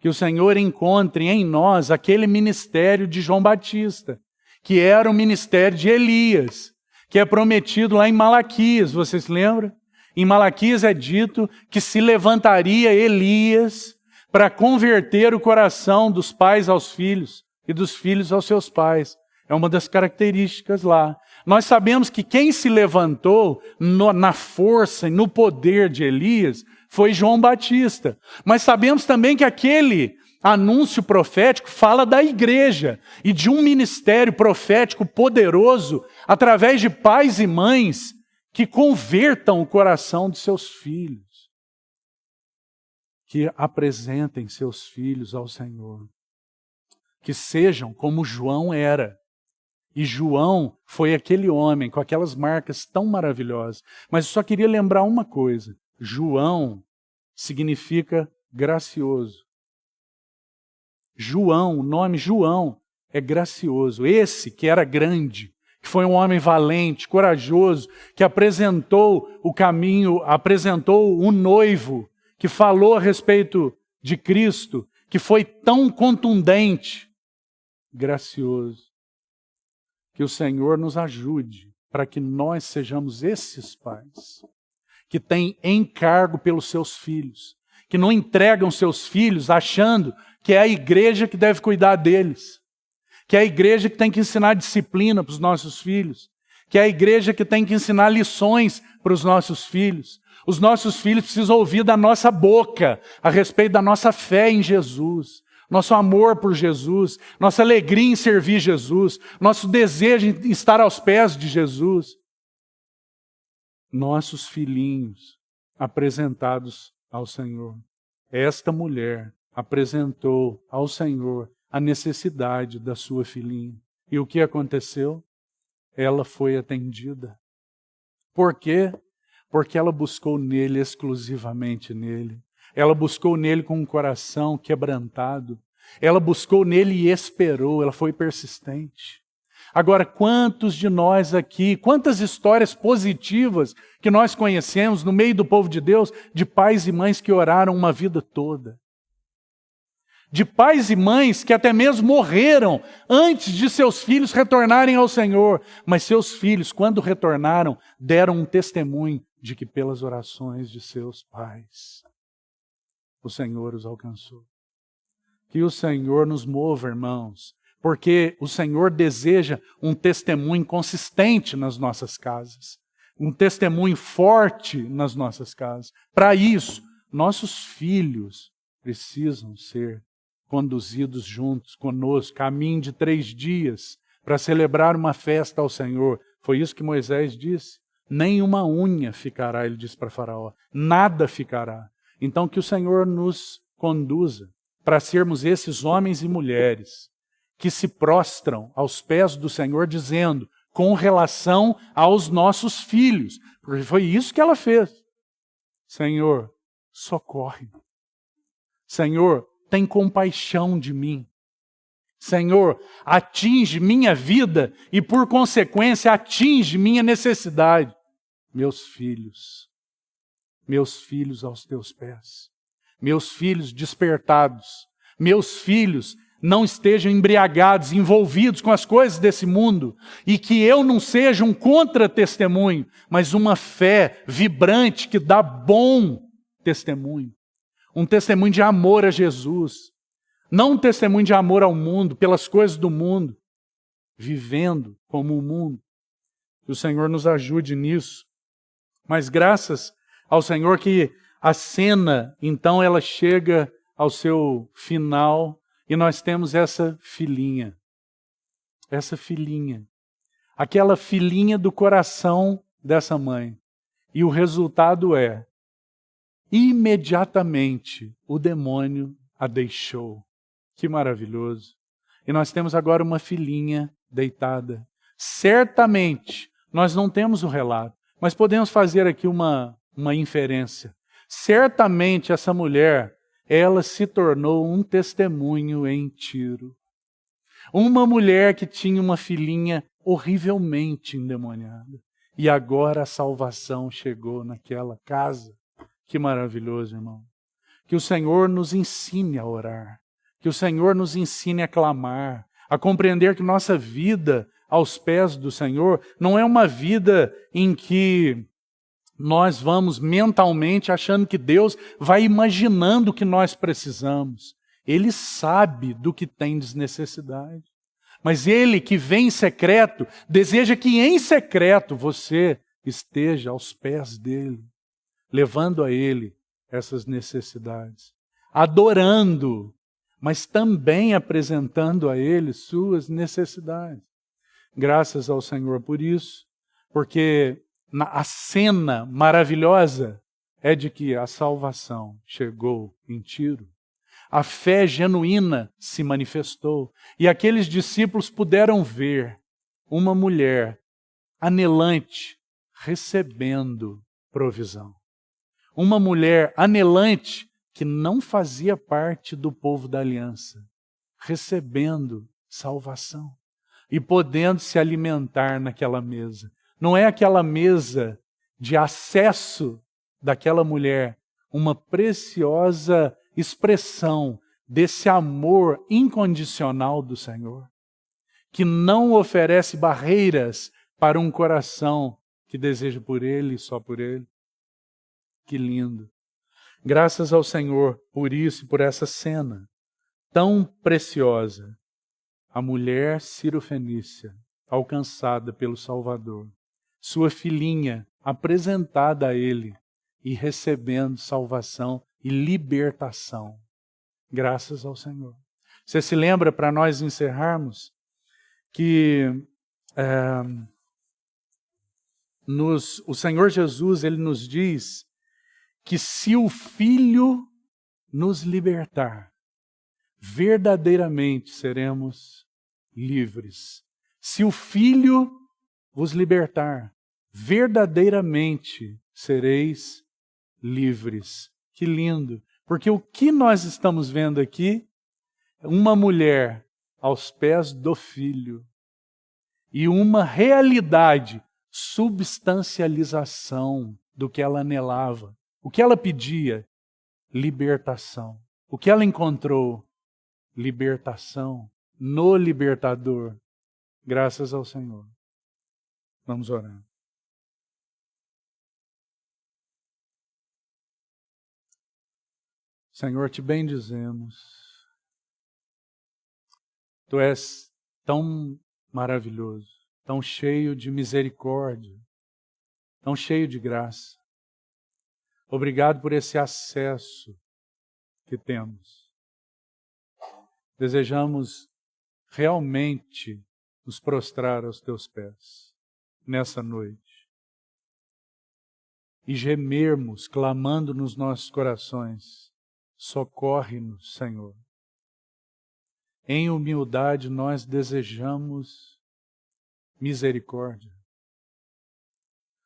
Que o Senhor encontre em nós aquele ministério de João Batista, que era o ministério de Elias, que é prometido lá em Malaquias, vocês lembram? Em Malaquias é dito que se levantaria Elias para converter o coração dos pais aos filhos e dos filhos aos seus pais. É uma das características lá. Nós sabemos que quem se levantou na força e no poder de Elias foi João Batista. Mas sabemos também que aquele anúncio profético fala da igreja e de um ministério profético poderoso através de pais e mães que convertam o coração de seus filhos, que apresentem seus filhos ao Senhor, que sejam como João era. E João foi aquele homem com aquelas marcas tão maravilhosas. Mas eu só queria lembrar uma coisa. João significa gracioso. João, o nome João é gracioso. Esse que era grande, que foi um homem valente, corajoso, que apresentou o caminho, apresentou o noivo, que falou a respeito de Cristo, que foi tão contundente, gracioso. Que o Senhor nos ajude para que nós sejamos esses pais que têm encargo pelos seus filhos, que não entregam seus filhos achando que é a igreja que deve cuidar deles, que é a igreja que tem que ensinar disciplina para os nossos filhos, que é a igreja que tem que ensinar lições para os nossos filhos. Os nossos filhos precisam ouvir da nossa boca a respeito da nossa fé em Jesus, nosso amor por Jesus, nossa alegria em servir Jesus, nosso desejo em estar aos pés de Jesus. Nossos filhinhos apresentados ao Senhor. Esta mulher apresentou ao Senhor a necessidade da sua filhinha. E o que aconteceu? Ela foi atendida. Por quê? Porque ela buscou nele, exclusivamente nele. Ela buscou nele com um coração quebrantado. Ela buscou nele e esperou. Ela foi persistente. Agora, quantos de nós aqui, quantas histórias positivas que nós conhecemos no meio do povo de Deus, de pais e mães que oraram uma vida toda. De pais e mães que até mesmo morreram antes de seus filhos retornarem ao Senhor. Mas seus filhos, quando retornaram, deram um testemunho de que pelas orações de seus pais, o Senhor os alcançou. Que o Senhor nos mova, irmãos, porque o Senhor deseja um testemunho consistente nas nossas casas, um testemunho forte nas nossas casas. Para isso, nossos filhos precisam ser conduzidos juntos conosco, caminho de 3 dias, para celebrar uma festa ao Senhor. Foi isso que Moisés disse. Nem uma unha ficará, ele disse para Faraó. Nada ficará. Então que o Senhor nos conduza para sermos esses homens e mulheres que se prostram aos pés do Senhor, dizendo, com relação aos nossos filhos, porque foi isso que ela fez. Senhor, socorre-me. Senhor, tem compaixão de mim. Senhor, atinge minha vida e, por consequência, atinge minha necessidade. Meus filhos aos teus pés. Meus filhos despertados. Meus filhos não estejam embriagados, envolvidos com as coisas desse mundo, e que eu não seja um contra-testemunho, mas uma fé vibrante que dá bom testemunho. Um testemunho de amor a Jesus. Não um testemunho de amor ao mundo, pelas coisas do mundo, vivendo como o mundo. Que o Senhor nos ajude nisso. Mas graças ao Senhor que a cena, então, ela chega ao seu final e nós temos essa filhinha. Essa filhinha. Aquela filhinha do coração dessa mãe. E o resultado é, imediatamente, o demônio a deixou. Que maravilhoso. E nós temos agora uma filhinha deitada. Certamente, nós não temos o relato, mas podemos fazer aqui uma inferência. Certamente essa mulher, ela se tornou um testemunho em Tiro. Uma mulher que tinha uma filhinha horrivelmente endemoniada. E agora a salvação chegou naquela casa. Que maravilhoso, irmão. Que o Senhor nos ensine a orar. Que o Senhor nos ensine a clamar, a compreender que nossa vida aos pés do Senhor não é uma vida em que nós vamos mentalmente achando que Deus vai imaginando o que nós precisamos. Ele sabe do que tendes necessidade. Mas Ele que vem em secreto, deseja que em secreto você esteja aos pés dEle, levando a Ele essas necessidades, adorando, mas também apresentando a Ele suas necessidades. Graças ao Senhor por isso, porque a cena maravilhosa é de que a salvação chegou em Tiro. A fé genuína se manifestou e aqueles discípulos puderam ver uma mulher anelante recebendo provisão. Uma mulher anelante que não fazia parte do povo da aliança, recebendo salvação e podendo se alimentar naquela mesa. Não é aquela mesa de acesso daquela mulher, uma preciosa expressão desse amor incondicional do Senhor, que não oferece barreiras para um coração que deseja por Ele e só por Ele. Que lindo! Graças ao Senhor por isso e por essa cena tão preciosa. A mulher cirofenícia, alcançada pelo Salvador, sua filhinha apresentada a Ele e recebendo salvação e libertação. Graças ao Senhor. Você se lembra, para nós encerrarmos, que o Senhor Jesus, Ele nos diz que se o Filho nos libertar, verdadeiramente seremos livres. Se o Filho vos libertar, verdadeiramente sereis livres. Que lindo! Porque o que nós estamos vendo aqui é uma mulher aos pés do Filho e uma realidade, substancialização do que ela anelava. O que ela pedia? Libertação. O que ela encontrou? Libertação no libertador. Graças ao Senhor. Vamos orar. Senhor, te bendizemos. Tu és tão maravilhoso, tão cheio de misericórdia, tão cheio de graça. Obrigado por esse acesso que temos. Desejamos realmente nos prostrar aos teus pés nessa noite e gemermos, clamando nos nossos corações: socorre-nos, Senhor. em humildade, nós desejamos misericórdia.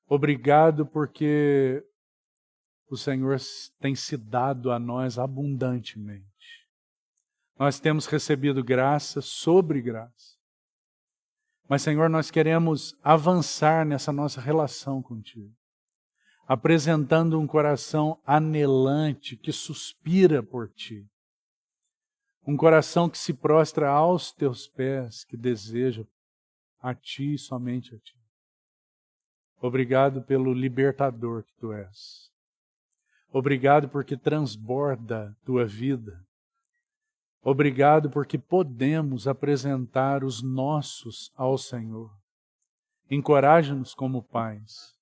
Obrigado porque o Senhor tem se dado a nós abundantemente. Nós temos recebido graça sobre graça. Mas, Senhor, nós queremos avançar nessa nossa relação contigo, apresentando um coração anelante que suspira por ti. Um coração que se prostra aos teus pés, que deseja a ti e somente a ti. Obrigado pelo libertador que tu és. Obrigado porque transborda tua vida. Obrigado porque podemos apresentar os nossos ao Senhor. Encoraja-nos como pais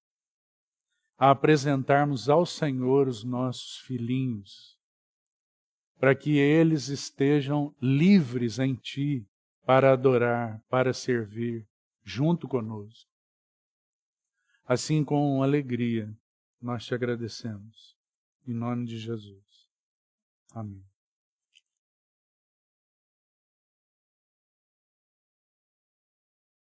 a apresentarmos ao Senhor os nossos filhinhos, para que eles estejam livres em Ti para adorar, para servir junto conosco. Assim, com alegria, nós te agradecemos. Em nome de Jesus. Amém.